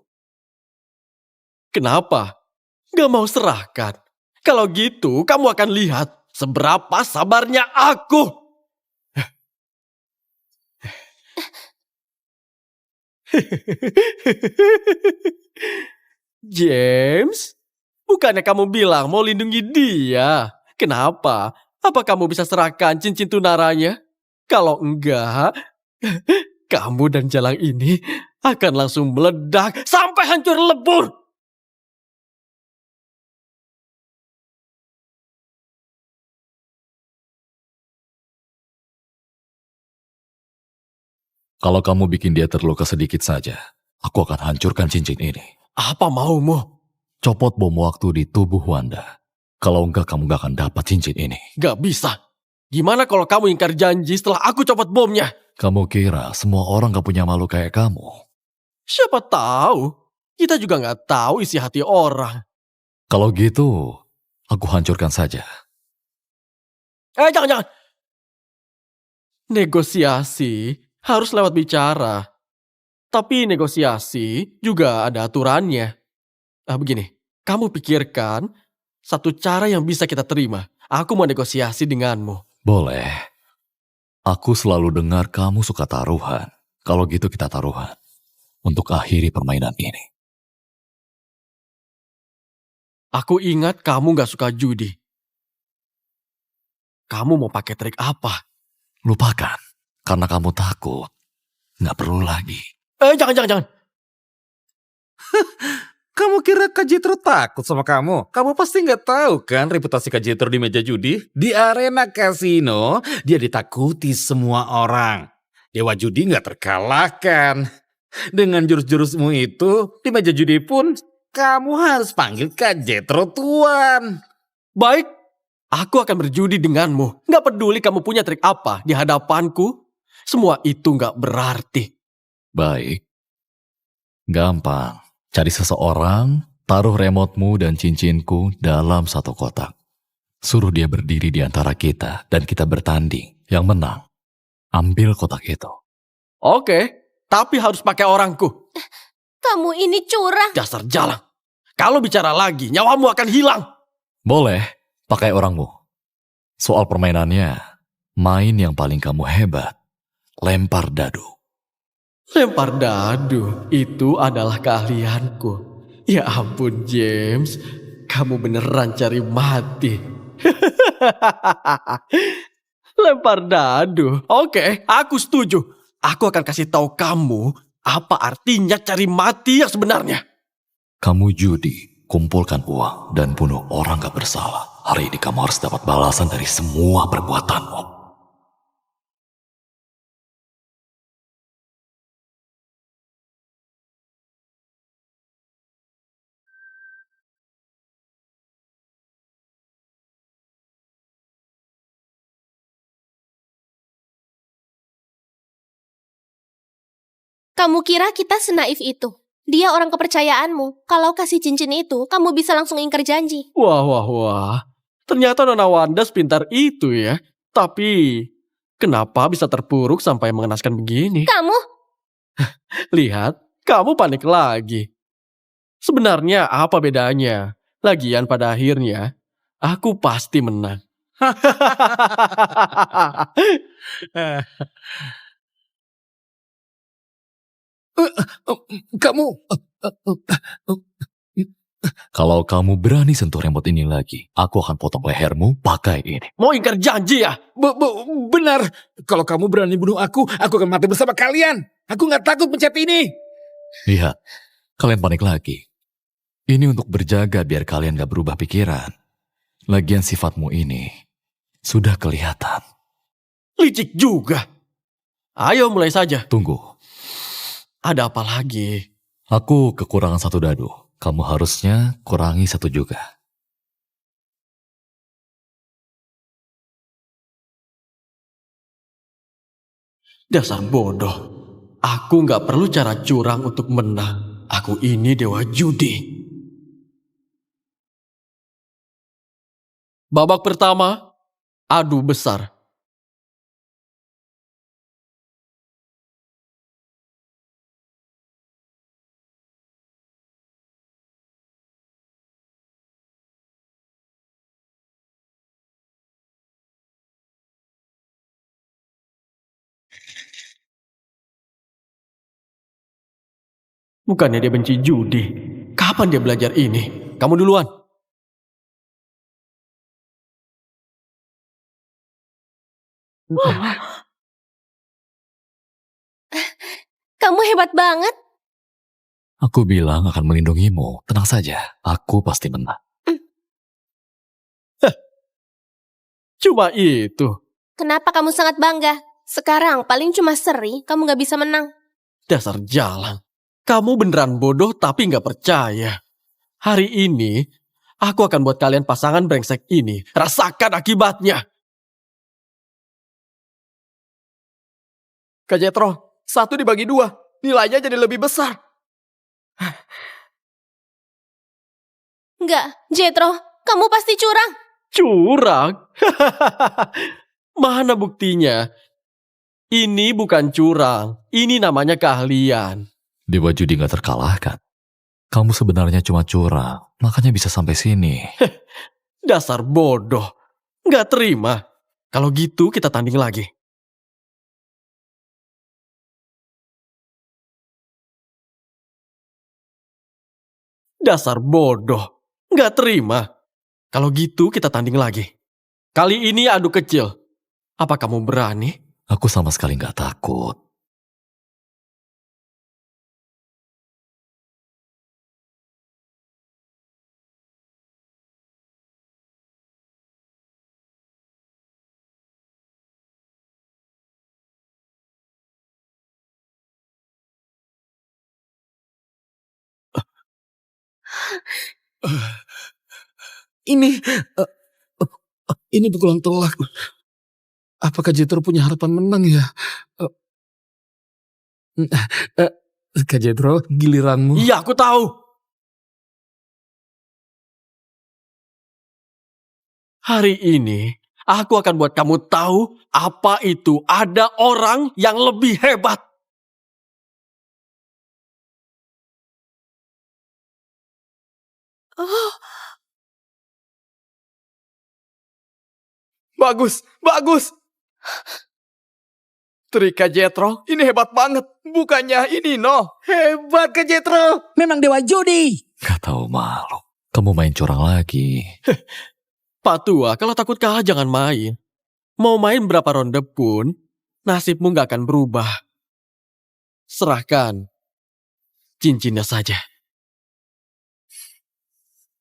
Kenapa? Gak mau serahkan? Kalau gitu, kamu akan lihat seberapa sabarnya aku. James, bukannya kamu bilang mau lindungi dia? Kenapa? Apa kamu bisa serahkan cincin tunaranya? Kalau enggak, kamu dan jalang ini akan langsung meledak sampai hancur lebur. Kalau kamu bikin dia terluka sedikit saja, aku akan hancurkan cincin ini. Apa maumu? Copot bom waktu di tubuh Wanda. Kalau enggak, kamu gak akan dapat cincin ini. Gak bisa. Gimana kalau kamu ingkar janji setelah aku copot bomnya? Kamu kira semua orang gak punya malu kayak kamu? Siapa tahu? Kita juga gak tahu isi hati orang. Kalau gitu, aku hancurkan saja. Jangan. Negosiasi harus lewat bicara. Tapi negosiasi juga ada aturannya. Begini, kamu pikirkan satu cara yang bisa kita terima. Aku mau negosiasi denganmu. Boleh. Aku selalu dengar kamu suka taruhan. Kalau gitu kita taruhan. Untuk akhiri permainan ini. Aku ingat kamu gak suka judi. Kamu mau pakai trik apa? Lupakan. Karena kamu takut. Nggak perlu lagi. Jangan. Kamu kira Kak Jethro takut sama kamu? Kamu pasti nggak tahu kan reputasi Kak Jethro di meja judi? Di arena kasino, dia ditakuti semua orang. Dewa judi nggak terkalahkan. Dengan jurus-jurusmu itu, di meja judi pun kamu harus panggil Kak Jethro Tuan. Baik, aku akan berjudi denganmu. Gak peduli kamu punya trik apa di hadapanku. Semua itu gak berarti. Baik. Gampang. Cari seseorang, taruh remotemu dan cincinku dalam satu kotak. Suruh dia berdiri di antara kita dan kita bertanding. Yang menang, ambil kotak itu. Oke, tapi harus pakai orangku. Kamu ini curang. Dasar jalang. Kalau bicara lagi, nyawamu akan hilang. Boleh, pakai orangmu. Soal permainannya, main yang paling kamu hebat. Lempar dadu. Lempar dadu, itu adalah keahlianku. Ya ampun James, kamu beneran cari mati. Lempar dadu. Oke, aku setuju. Aku akan kasih tahu kamu apa artinya cari mati yang sebenarnya. Kamu judi, kumpulkan uang, dan bunuh orang gak bersalah. Hari ini kamu harus dapat balasan dari semua perbuatanmu. Kamu kira kita senaif itu? Dia orang kepercayaanmu. Kalau kasih cincin itu, kamu bisa langsung ingkar janji. Wah, wah, wah. Ternyata Nona Wanda sepintar itu ya. Tapi, kenapa bisa terpuruk sampai mengenaskan begini? Kamu? Lihat, kamu panik lagi. Sebenarnya apa bedanya? Lagian pada akhirnya, aku pasti menang. Kamu... Kalau kamu berani sentuh remote ini lagi, aku akan potong lehermu pakai ini. Mau ingkar janji ya? Benar. Kalau kamu berani bunuh aku akan mati bersama kalian. Aku nggak takut pencet ini. Lihat, kalian panik lagi. Ini untuk berjaga biar kalian gak berubah pikiran. Lagian sifatmu ini sudah kelihatan. Licik juga. Ayo mulai saja. Tunggu, Ada apa lagi? aku kekurangan satu dadu. Kamu harusnya kurangi satu juga. Dasar bodoh. Aku nggak perlu cara curang untuk menang. Aku ini dewa judi. Babak pertama, adu besar. Bukannya dia benci judi. Kapan dia belajar ini? Kamu duluan. Kamu hebat banget. Aku bilang akan melindungimu. Tenang saja, aku pasti menang. Cuma itu. Kenapa kamu sangat bangga? Sekarang paling cuma seri, kamu gak bisa menang. Dasar jalan. Kamu beneran bodoh tapi nggak percaya. Hari ini, aku akan buat kalian pasangan brengsek ini. Rasakan akibatnya. Kak Jetro, 1 dibagi 2. Nilainya jadi lebih besar. Enggak, Jetro, kamu pasti curang. Curang? Mana buktinya? Ini bukan curang. Ini namanya keahlian. Dewa judi gak terkalahkan. Kamu sebenarnya cuma curang, makanya bisa sampai sini. Dasar bodoh. Nggak terima. Kalau gitu kita tanding lagi. Dasar bodoh. Nggak terima. Kalau gitu kita tanding lagi. Kali ini adu kecil. Apa kamu berani? Aku sama sekali gak takut. Ini pukulan telak. Apakah Jetro punya harapan menang ya? Kak Jetro, giliranmu. Iya, aku tahu. Hari ini, aku akan buat kamu tahu apa itu ada orang yang lebih hebat. Bagus, bagus. Trik Kak Jetro, ini hebat banget. Bukannya ini, no. Hebat Kak Jetro. Memang dewa judi. Gak tahu malu. Kamu main curang lagi. Pak Tua, kalau takut kalah jangan main. Mau main berapa ronde pun, nasibmu gak akan berubah. Serahkan cincinnya saja.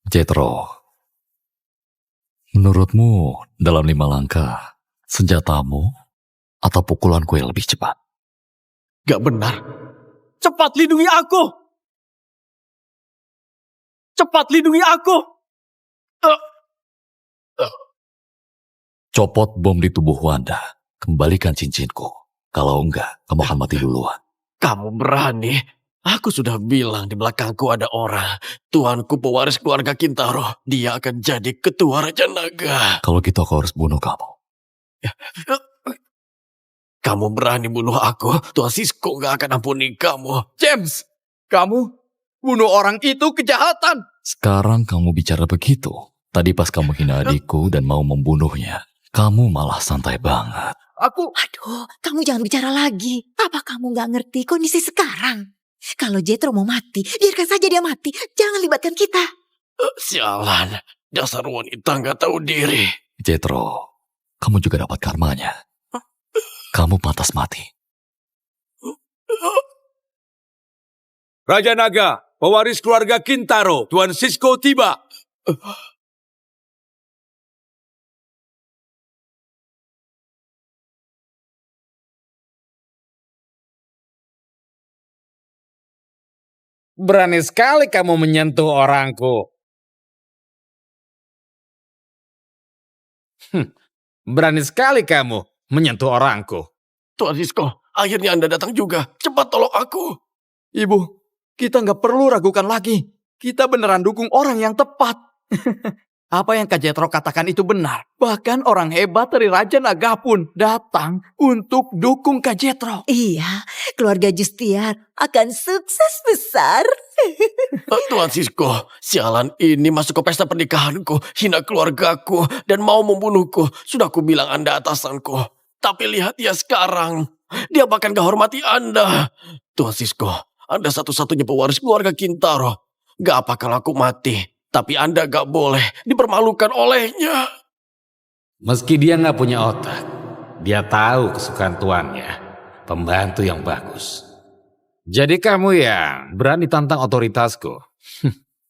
Jetro, Menurutmu, dalam 5 langkah, senjatamu atau pukulanku yang lebih cepat? Gak benar. Cepat lindungi aku! Cepat lindungi aku! Copot bom di tubuh Wanda. Kembalikan cincinku. Kalau enggak, kamu akan mati duluan. Kamu berani? Aku sudah bilang di belakangku ada orang. Tuanku pewaris keluarga Kintaro. Dia akan jadi ketua Raja Naga. Kalau gitu aku harus bunuh kamu. Kamu berani bunuh aku? Tuan Sisko gak akan ampuni kamu. James, kamu bunuh orang itu kejahatan. Sekarang kamu bicara begitu. Tadi pas kamu hina adikku dan mau membunuhnya, kamu malah santai banget. Aduh, kamu jangan bicara lagi. Apa kamu gak ngerti kondisi sekarang? Kalau Jetro mau mati, biarkan saja dia mati. Jangan libatkan kita. Sialan, dasar wanita gak tahu diri. Jetro, kamu juga dapat karmanya. Kamu pantas mati. Raja Naga, pewaris keluarga Kintaro, Tuan Sisko tiba. Berani sekali kamu menyentuh orangku. Berani sekali kamu menyentuh orangku. Tuan Sisko, akhirnya Anda datang juga. Cepat tolong aku. Ibu, kita nggak perlu ragukan lagi. Kita beneran dukung orang yang tepat. Apa yang Kak Jetro katakan itu benar. Bahkan orang hebat dari Raja Naga pun datang untuk dukung Kak Jetro. Iya, keluarga Justiar akan sukses besar. Tuan Sisko, sialan ini masuk ke pesta pernikahanku, hina keluargaku, dan mau membunuhku. Sudah aku bilang Anda atasanku. Tapi lihat dia sekarang. Dia bahkan gak hormati Anda. Tuan Sisko, Anda satu-satunya pewaris keluarga Kintaro. Gak apa kalau aku mati. Tapi Anda gak boleh dipermalukan olehnya. Meski dia nggak punya otak, dia tahu kesukaan tuannya. Pembantu yang bagus. Jadi kamu yang berani tantang otoritasku.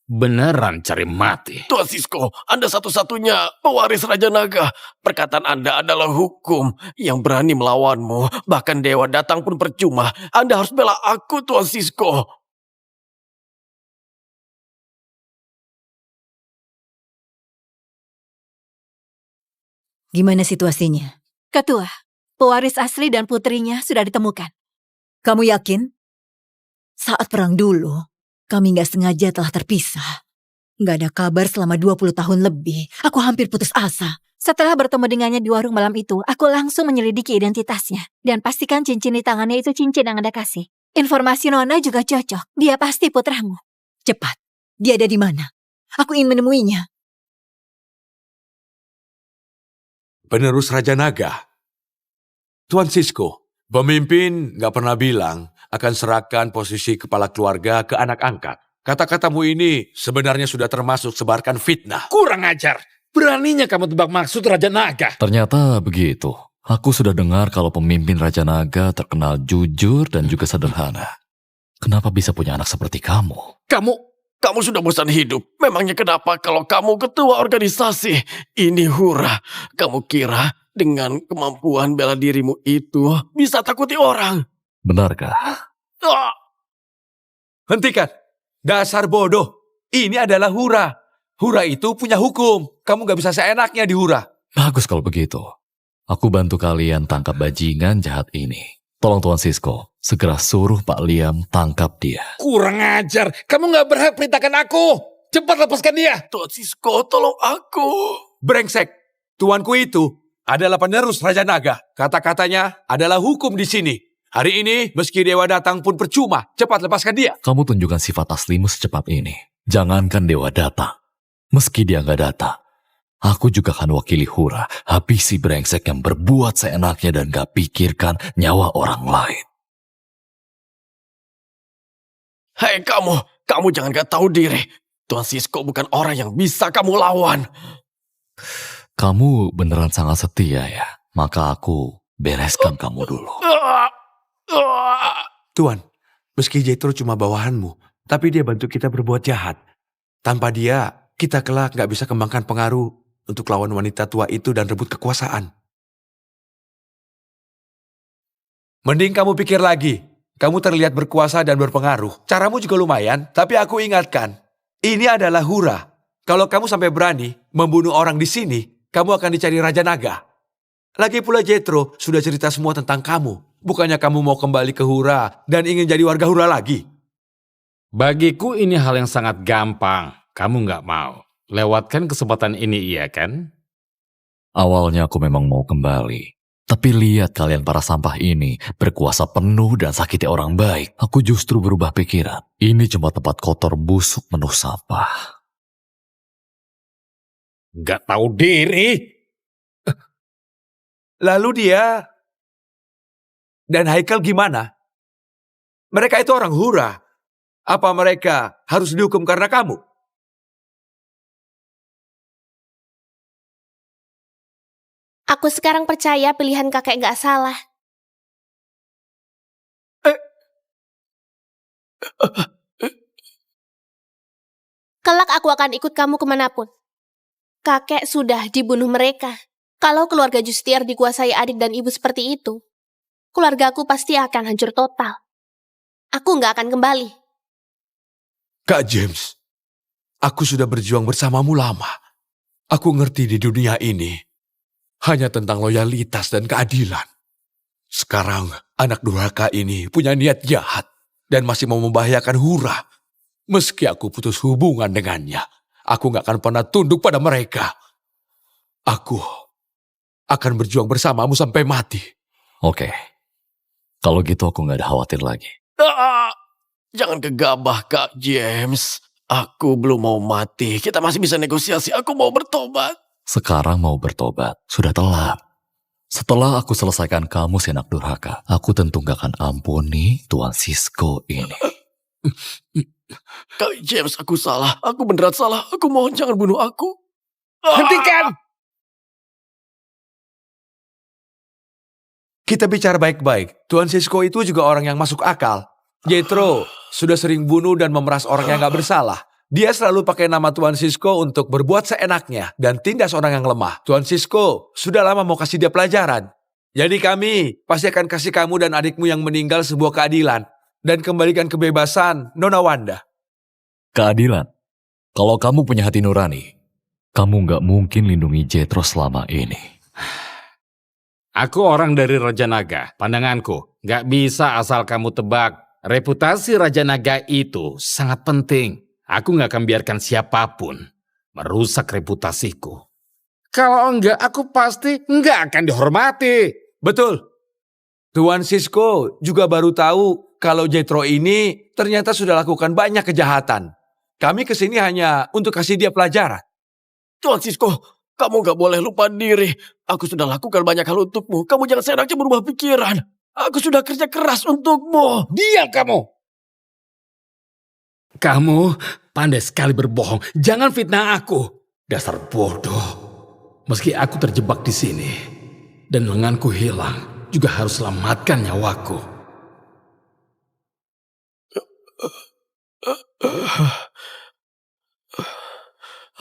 Beneran cari mati. Tuan Sisko, Anda satu-satunya pewaris Raja Naga. Perkataan Anda adalah hukum yang berani melawanmu. Bahkan dewa datang pun percuma. Anda harus bela aku, Tuan Sisko. Gimana situasinya? Ketua, pewaris asli dan putrinya sudah ditemukan. Kamu yakin? Saat perang dulu, kami gak sengaja telah terpisah. Gak ada kabar selama 20 tahun lebih. Aku hampir putus asa. Setelah bertemu dengannya di warung malam itu, aku langsung menyelidiki identitasnya. Dan pastikan cincin di tangannya itu cincin yang Anda kasih. Informasi Nona juga cocok. Dia pasti putramu. Cepat, dia ada di mana? Aku ingin menemuinya. Penerus Raja Naga. Tuan Sisko, pemimpin gak pernah bilang akan serahkan posisi kepala keluarga ke anak angkat. Kata-katamu ini sebenarnya sudah termasuk sebarkan fitnah. Kurang ajar. Beraninya kamu tebak maksud Raja Naga. Ternyata begitu. Aku sudah dengar kalau pemimpin Raja Naga terkenal jujur dan juga sederhana. Kenapa bisa punya anak seperti kamu? Kamu sudah bosan hidup. Memangnya kenapa kalau kamu ketua organisasi? Ini hura. Kamu kira dengan kemampuan bela dirimu itu bisa takuti orang? Benarkah? Ah! Hentikan. Dasar bodoh. Ini adalah hura. Hura itu punya hukum. Kamu gak bisa seenaknya dihura. Bagus kalau begitu. Aku bantu kalian tangkap bajingan jahat ini. Tolong Tuan Sisko, segera suruh Pak Liam tangkap dia. Kurang ajar. Kamu nggak berhak perintahkan aku. Cepat lepaskan dia. Tuan Sisko, tolong aku. Brengsek. Tuanku itu adalah penerus Raja Naga. Kata-katanya adalah hukum di sini. Hari ini, meski dewa datang pun percuma. Cepat lepaskan dia. Kamu tunjukkan sifat aslimu secepat ini. Jangankan dewa datang. Meski dia nggak datang, aku juga akan wakili Hura. Habisi brengsek yang berbuat seenaknya dan gak pikirkan nyawa orang lain. Hei kamu jangan gak tahu diri. Tuan Sisko bukan orang yang bisa kamu lawan. Kamu beneran sangat setia ya? Maka aku bereskan kamu dulu. Tuan, meski Jetro cuma bawahanmu, tapi dia bantu kita berbuat jahat. Tanpa dia, kita kelak gak bisa kembangkan pengaruh untuk lawan wanita tua itu dan rebut kekuasaan. Mending kamu pikir lagi. Kamu terlihat berkuasa dan berpengaruh. Caramu juga lumayan, tapi aku ingatkan. Ini adalah hura. Kalau kamu sampai berani membunuh orang di sini, kamu akan dicari Raja Naga. Lagi pula Jethro sudah cerita semua tentang kamu. Bukannya kamu mau kembali ke Hura dan ingin jadi warga Hura lagi? Bagiku ini hal yang sangat gampang. Kamu nggak mau. Lewatkan kesempatan ini, iya kan? Awalnya aku memang mau kembali. Tapi lihat kalian para sampah ini berkuasa penuh dan sakiti orang baik. Aku justru berubah pikiran. Ini cuma tempat kotor busuk penuh sampah. Nggak tahu diri. Lalu dia dan Haikal gimana? Mereka itu orang Hura. Apa mereka harus dihukum karena kamu? Aku sekarang percaya pilihan kakek gak salah. Kelak aku akan ikut kamu kemanapun. Kakek sudah dibunuh mereka. Kalau keluarga Justier dikuasai adik dan ibu seperti itu, keluargaku pasti akan hancur total. Aku gak akan kembali. Kak James, aku sudah berjuang bersamamu lama. Aku ngerti di dunia ini hanya tentang loyalitas dan keadilan. Sekarang anak durhaka ini punya niat jahat dan masih mau membahayakan Hura. Meski aku putus hubungan dengannya, aku gak akan pernah tunduk pada mereka. Aku akan berjuang bersamamu sampai mati. Oke. Kalau gitu aku gak ada khawatir lagi. Jangan gegabah, Kak James. Aku belum mau mati. Kita masih bisa negosiasi. Aku mau bertobat. Sekarang mau bertobat, sudah telat. Setelah aku selesaikan kamu si anak durhaka, aku tentu gak akan ampuni Tuan Sisko ini. Kak James, aku salah. Aku beneran salah. Aku mohon jangan bunuh aku. Hentikan! Kita bicara baik-baik. Tuan Sisko itu juga orang yang masuk akal. Jethro sudah sering bunuh dan memeras orang yang gak bersalah. Dia selalu pakai nama Tuan Sisko untuk berbuat seenaknya dan tindas orang yang lemah. Tuan Sisko sudah lama mau kasih dia pelajaran. Jadi kami pasti akan kasih kamu dan adikmu yang meninggal sebuah keadilan dan kembalikan kebebasan Nona Wanda. Keadilan? Kalau kamu punya hati nurani, kamu gak mungkin lindungi Jethro selama ini. Aku orang dari Raja Naga. Pandanganku, nggak bisa asal kamu tebak. Reputasi Raja Naga itu sangat penting. Aku nggak akan biarkan siapapun merusak reputasiku. Kalau enggak, aku pasti nggak akan dihormati. Betul. Tuan Sisko juga baru tahu kalau Jethro ini ternyata sudah lakukan banyak kejahatan. Kami kesini hanya untuk kasih dia pelajaran. Tuan Sisko, kamu gak boleh lupa diri. Aku sudah lakukan banyak hal untukmu. Kamu jangan seenaknya berubah pikiran. Aku sudah kerja keras untukmu. Diam kamu! Kamu pandai sekali berbohong. Jangan fitnah aku. Dasar bodoh. Meski aku terjebak di sini dan lenganku hilang, juga harus selamatkan nyawaku.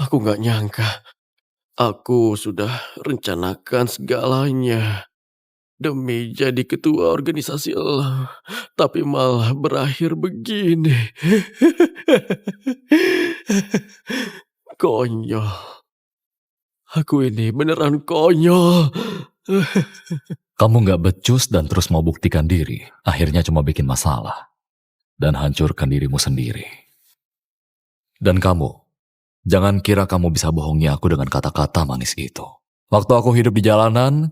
Aku gak nyangka. Aku sudah rencanakan segalanya demi jadi ketua organisasi elang, tapi malah berakhir begini. Konyol. Aku ini beneran konyol. Kamu gak becus dan terus mau buktikan diri, akhirnya cuma bikin masalah dan hancurkan dirimu sendiri. Dan kamu, jangan kira kamu bisa bohongi aku dengan kata-kata manis itu. Waktu aku hidup di jalanan,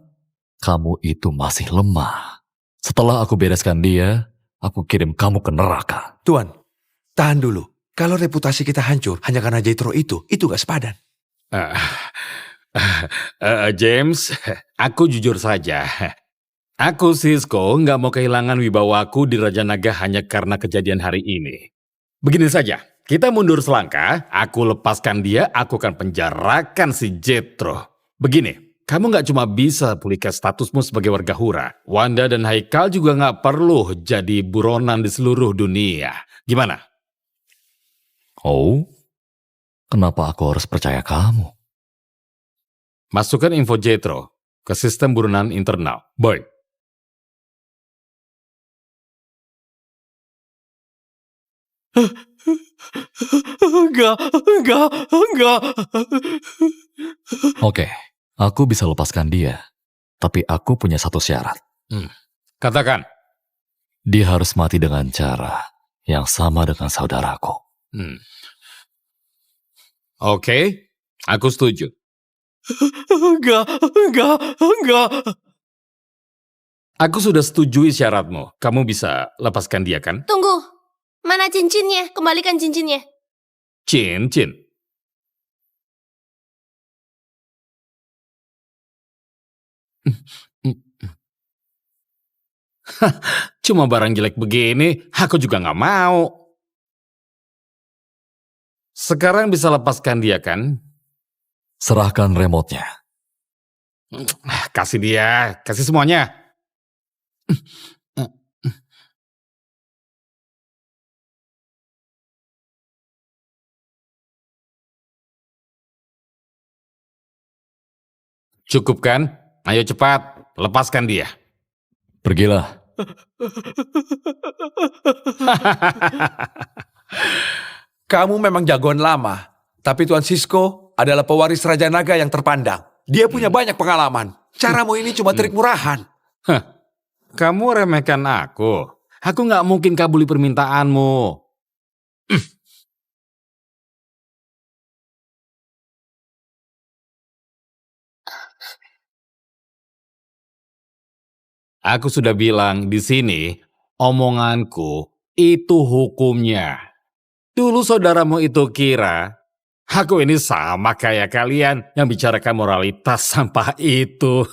kamu itu masih lemah. Setelah aku bereskan dia, aku kirim kamu ke neraka. Tuan, tahan dulu. Kalau reputasi kita hancur hanya karena Jethro itu gak sepadan. James, aku jujur saja. Aku Sisko nggak mau kehilangan wibawaku di Raja Naga hanya karena kejadian hari ini. Begini saja, kita mundur selangkah, aku lepaskan dia, aku akan penjarakan si Jethro. Begini, kamu nggak cuma bisa pulihkan statusmu sebagai warga Hura. Wanda dan Haikal juga nggak perlu jadi buronan di seluruh dunia. Gimana? Oh, kenapa aku harus percaya kamu? Masukkan info Jethro ke sistem buronan internal. Boy. Enggak. Oke, aku bisa lepaskan dia. Tapi aku punya satu syarat. Katakan. Dia harus mati dengan cara yang sama dengan saudaraku. Oke, aku setuju. Enggak. Aku sudah setujui syaratmu. Kamu bisa lepaskan dia kan? Tunggu, mana cincinnya? Kembalikan cincinnya. Cincin. Cuma barang jelek begini, aku juga nggak mau. Sekarang bisa lepaskan dia kan? Serahkan remote-nya. Kasih dia, kasih semuanya. Cukup kan? Ayo cepat, lepaskan dia. Pergilah. Kamu memang jagoan lama, tapi Tuan Sisko adalah pewaris Raja Naga yang terpandang. Dia punya banyak pengalaman. Caramu ini cuma trik murahan. Kamu remehkan aku. Aku nggak mungkin kabuli permintaanmu. Aku sudah bilang di sini, omonganku itu hukumnya. Dulu saudaramu itu kira, aku ini sama kayak kalian yang bicarakan moralitas sampah itu.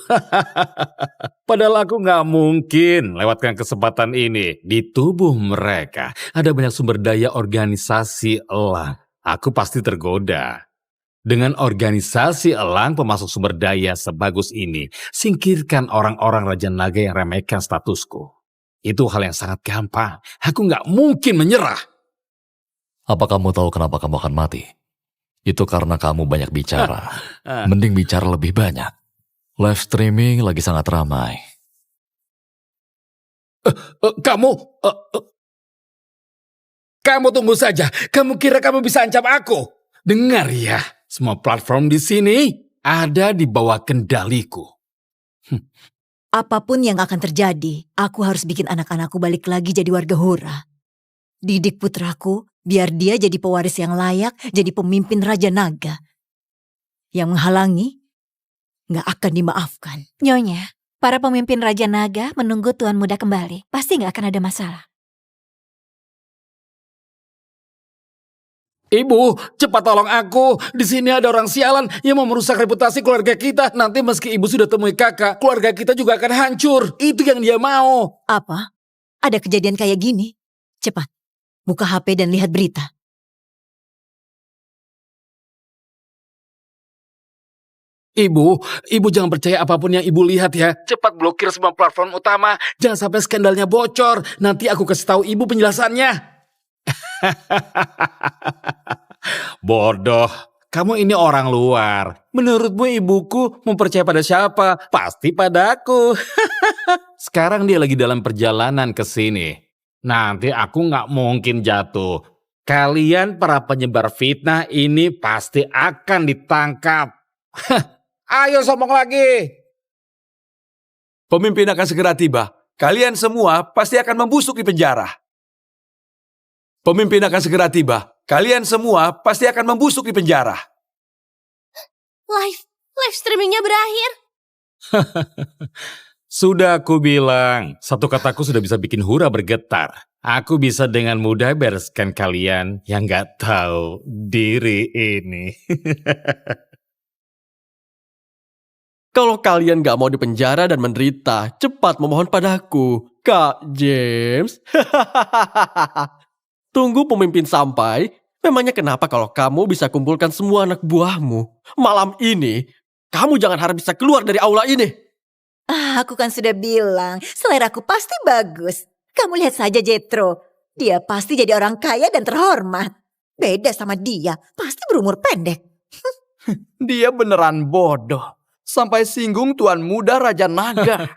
Padahal aku nggak mungkin lewatkan kesempatan ini. Di tubuh mereka ada banyak sumber daya organisasi elang. Aku pasti tergoda. Dengan organisasi elang pemasok sumber daya sebagus ini, singkirkan orang-orang Raja Naga yang remehkan statusku. Itu hal yang sangat gampang. Aku nggak mungkin menyerah. Apa kamu tahu kenapa kamu akan mati? Itu karena kamu banyak bicara. Mending bicara lebih banyak. Live streaming lagi sangat ramai. Kamu tunggu saja. Kamu kira kamu bisa ancam aku? Dengar ya, semua platform di sini ada di bawah kendaliku. Apapun yang akan terjadi, aku harus bikin anak-anakku balik lagi jadi warga Hura. Didik putraku, biar dia jadi pewaris yang layak, jadi pemimpin Raja Naga. Yang menghalangi, nggak akan dimaafkan. Nyonya, para pemimpin Raja Naga menunggu Tuan Muda kembali. Pasti nggak akan ada masalah. Ibu, cepat tolong aku. Di sini ada orang sialan yang mau merusak reputasi keluarga kita. Nanti meski ibu sudah temui kakak, keluarga kita juga akan hancur. Itu yang dia mau. Apa? Ada kejadian kayak gini? Cepat, buka HP dan lihat berita. Ibu jangan percaya apapun yang ibu lihat ya. Cepat blokir semua platform utama. Jangan sampai skandalnya bocor. Nanti aku kasih tahu ibu penjelasannya. Bodoh, kamu ini orang luar. Menurutmu ibuku mempercaya pada siapa? Pasti pada aku. Sekarang dia lagi dalam perjalanan ke sini. Nanti aku nggak mungkin jatuh. Kalian para penyebar fitnah ini pasti akan ditangkap. Ayo sombong lagi. Pemimpin akan segera tiba. Kalian semua pasti akan membusuk di penjara. Pemimpin akan segera tiba. Kalian semua pasti akan membusuk di penjara. Live streamingnya berakhir. Sudah aku bilang, satu kataku sudah bisa bikin Hura bergetar. Aku bisa dengan mudah bereskan kalian yang gak tahu diri ini. Kalau kalian gak mau dipenjara dan menderita, cepat memohon padaku, Kak James. Tunggu pemimpin sampai. Memangnya kenapa kalau kamu bisa kumpulkan semua anak buahmu? Malam ini, kamu jangan harap bisa keluar dari aula ini. Aku kan sudah bilang, seleraku pasti bagus. Kamu lihat saja Jethro. Dia pasti jadi orang kaya dan terhormat. Beda sama dia, pasti berumur pendek. Dia beneran bodoh. Sampai singgung Tuan Muda Raja Naga.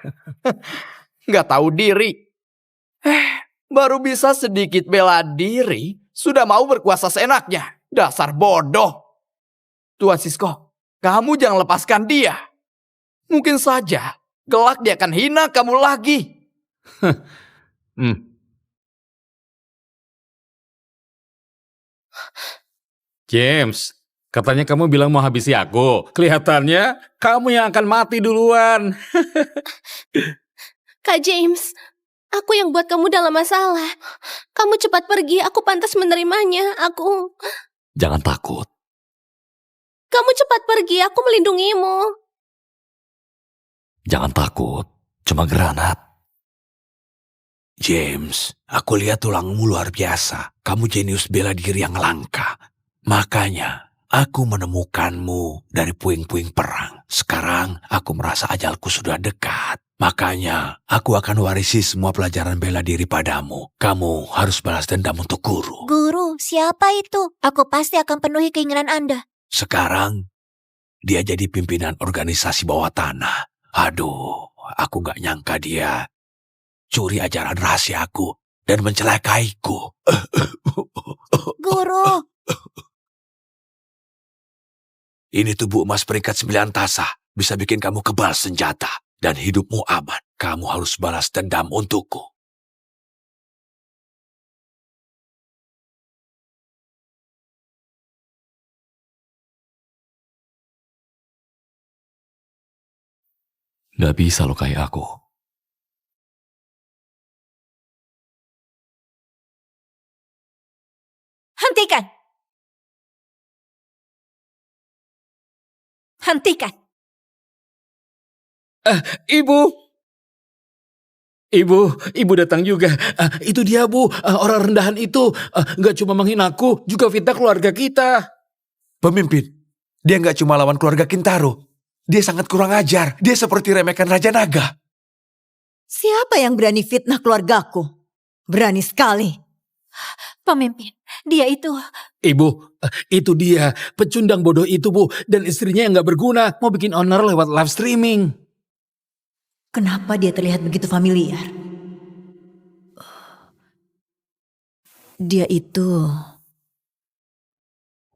Nggak tahu diri. Baru bisa sedikit bela diri, sudah mau berkuasa seenaknya. Dasar bodoh. Tuan Sisko, kamu jangan lepaskan dia. Mungkin saja, kelak dia akan hina kamu lagi. James, katanya kamu bilang mau habisi aku. Kelihatannya kamu yang akan mati duluan. Kak James, aku yang buat kamu dalam masalah. Kamu cepat pergi, aku pantas menerimanya. Jangan takut. Kamu cepat pergi, aku melindungimu. Jangan takut. Cuma granat. James, aku lihat tulangmu luar biasa. Kamu jenius bela diri yang langka. Makanya, aku menemukanmu dari puing-puing perang. Sekarang, aku merasa ajalku sudah dekat. Makanya, aku akan warisi semua pelajaran bela diri padamu. Kamu harus balas dendam untuk guru. Guru, siapa itu? Aku pasti akan penuhi keinginan Anda. Sekarang, dia jadi pimpinan organisasi bawah tanah. Aduh, aku gak nyangka dia curi ajaran rahasiaku dan mencelakaiku. Guru, Ini tubuh emas peringkat 9 tasa. Bisa bikin kamu kebal senjata. Dan hidupmu aman. Kamu harus balas dendam untukku. Gak bisa lukai aku. Hentikan! Hentikan! Ibu datang juga. Itu dia, Bu. Orang rendahan itu nggak cuma menghinaku, juga fitnah keluarga kita. Pemimpin, dia nggak cuma lawan keluarga Kintaro. Dia sangat kurang ajar. Dia seperti remehkan Raja Naga. siapa yang berani fitnah keluargaku? Berani sekali. Pemimpin, dia itu... Ibu, itu dia. Pecundang bodoh itu, Bu. Dan istrinya yang nggak berguna. Mau bikin owner lewat live streaming. Kenapa dia terlihat begitu familiar? Dia itu...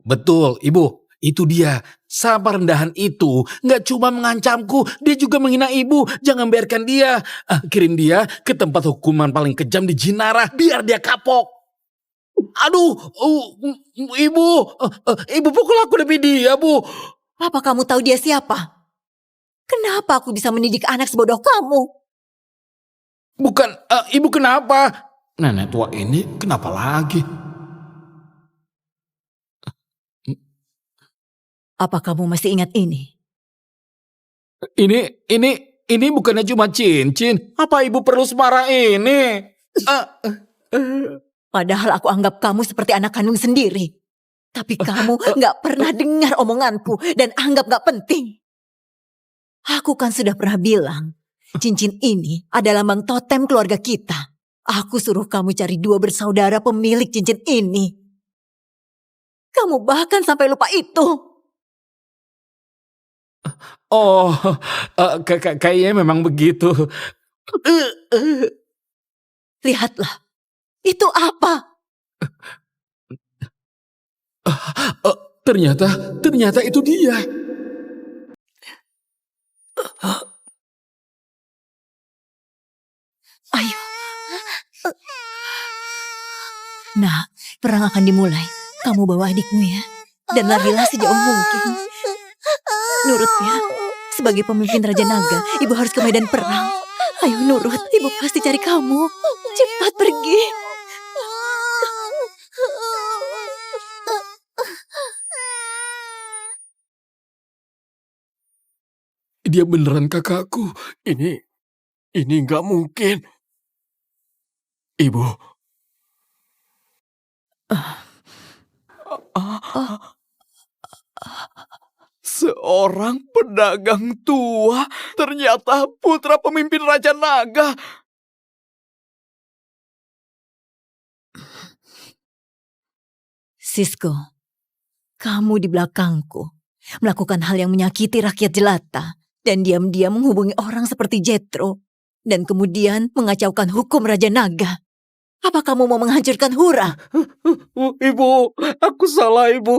Betul, Ibu. Itu dia. Sabar rendahan itu nggak cuma mengancamku, dia juga menghina ibu. Jangan biarkan dia. Kirim dia ke tempat hukuman paling kejam di Jinara, biar dia kapok. Aduh, ibu, ibu pukul aku demi dia, Bu. Apa kamu tahu dia siapa? Kenapa aku bisa mendidik anak sebodoh kamu? Bukan, ibu kenapa? Nenek tua ini kenapa lagi? Apa kamu masih ingat ini? Ini bukannya cuma cincin. Apa ibu perlu semarah ini? Padahal aku anggap kamu seperti anak kandung sendiri. Tapi kamu gak pernah dengar omonganku dan anggap gak penting. Aku kan sudah pernah bilang, cincin ini adalah lambang totem keluarga kita. Aku suruh kamu cari 2 bersaudara pemilik cincin ini. Kamu bahkan sampai lupa itu. Oh, kayaknya memang begitu. Lihatlah, itu apa? Ternyata itu dia. Ayo. Nah, perang akan dimulai. Kamu bawa adikmu ya. Dan larilah sejauh mungkin. Nurut ya. Sebagai pemimpin Raja Naga, ibu harus ke medan perang. Ayo nurut, ibu pasti cari kamu. Cepat pergi. Dia beneran kakakku. Ini nggak mungkin. Ibu. Seorang pedagang tua ternyata putra pemimpin Raja Naga. Sisko, kamu di belakangku. Melakukan hal yang menyakiti rakyat jelata. dan diam-diam menghubungi orang seperti Jethro dan kemudian mengacaukan hukum Raja Naga. Apa kamu mau menghancurkan Hura? Ibu, aku salah, Ibu.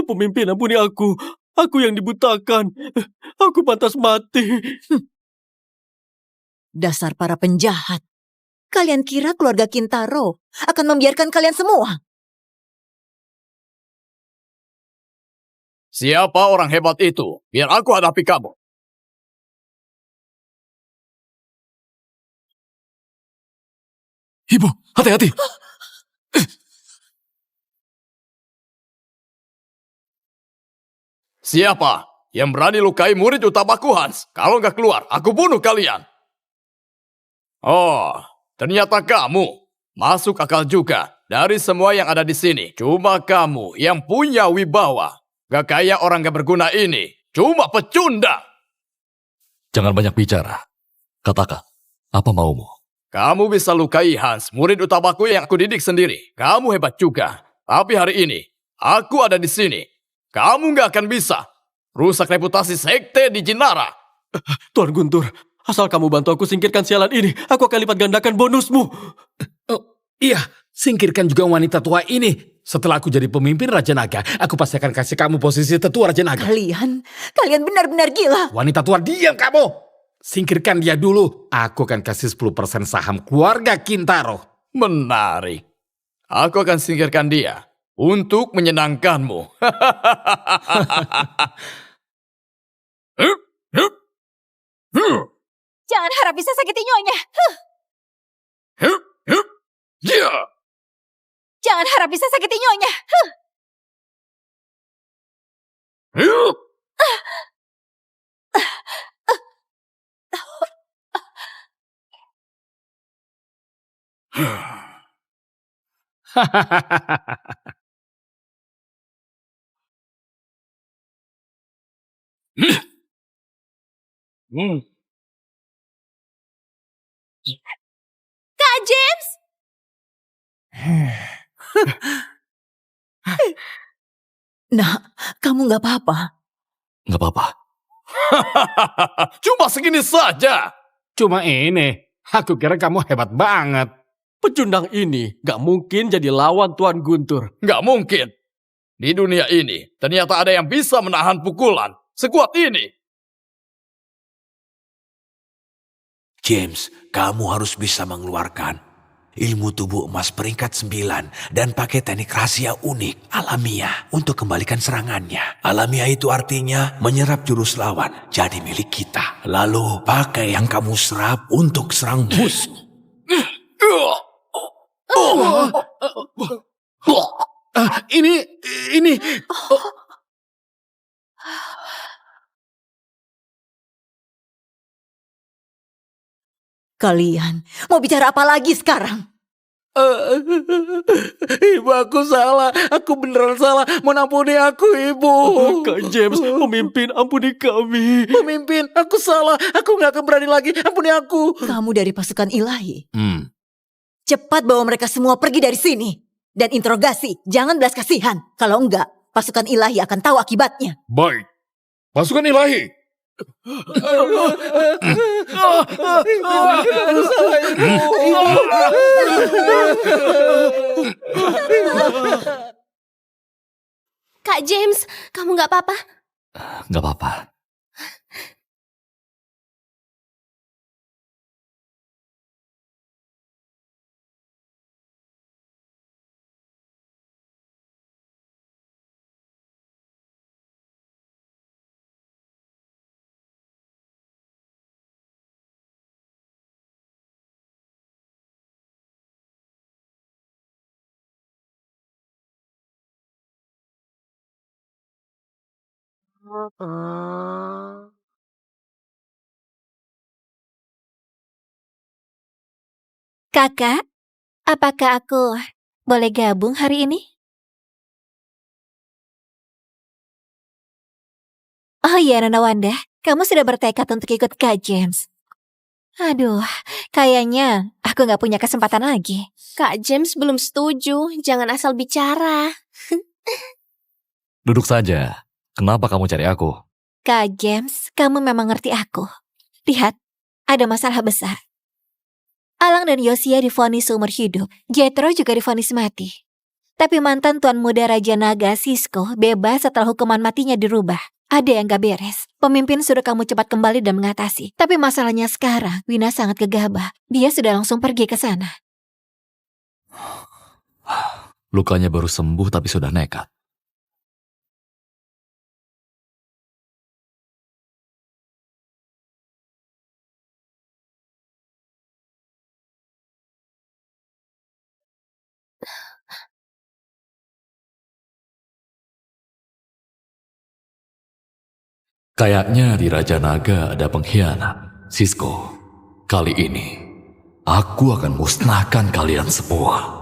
Pemimpin, ampuni aku. Aku yang dibutakan. Aku pantas mati. Dasar para penjahat. Kalian kira keluarga Kintaro akan membiarkan kalian semua? Siapa orang hebat itu? Biar aku hadapi kamu. Ibu, hati-hati. Siapa yang berani lukai murid utamaku, Hans? Kalau nggak keluar, aku bunuh kalian. Oh, ternyata kamu. Masuk akal juga. Dari semua yang ada di sini, cuma kamu yang punya wibawa. Gak kayak orang gak berguna ini. Cuma pecundang. Jangan banyak bicara. Katakan, apa maumu? Kamu bisa lukai Hans, murid utamaku yang aku didik sendiri. Kamu hebat juga. Tapi hari ini, aku ada di sini. Kamu gak akan bisa. Rusak reputasi sekte di Jinara. Tuan Guntur, asal kamu bantu aku singkirkan sialan ini, aku akan lipat gandakan bonusmu. Iya, singkirkan juga wanita tua ini. Setelah aku jadi pemimpin Raja Naga, aku pasti akan kasih kamu posisi tetua Raja Naga. Kalian benar-benar gila. Wanita tua, diam kamu! Singkirkan dia dulu. Aku akan kasih 10% saham keluarga Kintaro. Menarik. Aku akan singkirkan dia untuk menyenangkanmu. Jangan harap bisa sakiti nyonya. Jangan harap bisa sakiti nyonya. Kak James! Nah, kamu nggak apa-apa. Nggak apa-apa. Cuma segini saja. Cuma ini, aku kira kamu hebat banget. Pecundang ini gak mungkin jadi lawan Tuan Guntur. Nggak mungkin. Di dunia ini, ternyata ada yang bisa menahan pukulan sekuat ini. James, kamu harus bisa mengeluarkan ilmu tubuh emas peringkat 9 dan pakai teknik rahasia unik, alamiah, untuk kembalikan serangannya. Alamiah itu artinya menyerap jurus lawan, jadi milik kita. Lalu pakai yang kamu serap untuk serang musuh. Ini. Kalian mau bicara apa lagi sekarang? Ibu, aku salah. Aku beneran salah. Mau ampuni aku, Ibu. Kak James, pemimpin, ampuni kami. Pemimpin, aku salah. Aku gak akan berani lagi. Ampuni aku. Kamu dari pasukan ilahi. Cepat bawa mereka semua pergi dari sini. Dan interogasi, jangan belas kasihan. Kalau enggak, pasukan ilahi akan tahu akibatnya. Baik. Pasukan ilahi. Kak James, kamu gak apa-apa? Nggak apa-apa. Kakak, apakah aku boleh gabung hari ini? Oh iya, Nona Wanda, kamu sudah bertekad untuk ikut Kak James. Aduh, kayaknya aku nggak punya kesempatan lagi. Kak James belum setuju, jangan asal bicara. Duduk saja. Kenapa kamu cari aku? Kak James, kamu memang ngerti aku. Lihat, ada masalah besar. Alang dan Yosia divonis seumur hidup. Jethro juga divonis mati. Tapi mantan Tuan Muda Raja Naga, Sisko, bebas setelah hukuman matinya dirubah. Ada yang gak beres. Pemimpin suruh kamu cepat kembali dan mengatasi. Tapi masalahnya sekarang, Wina sangat gegabah. Dia sudah langsung pergi ke sana. Lukanya baru sembuh tapi sudah nekat. Kayaknya di Raja Naga ada pengkhianat. Sisko, kali ini aku akan musnahkan kalian semua.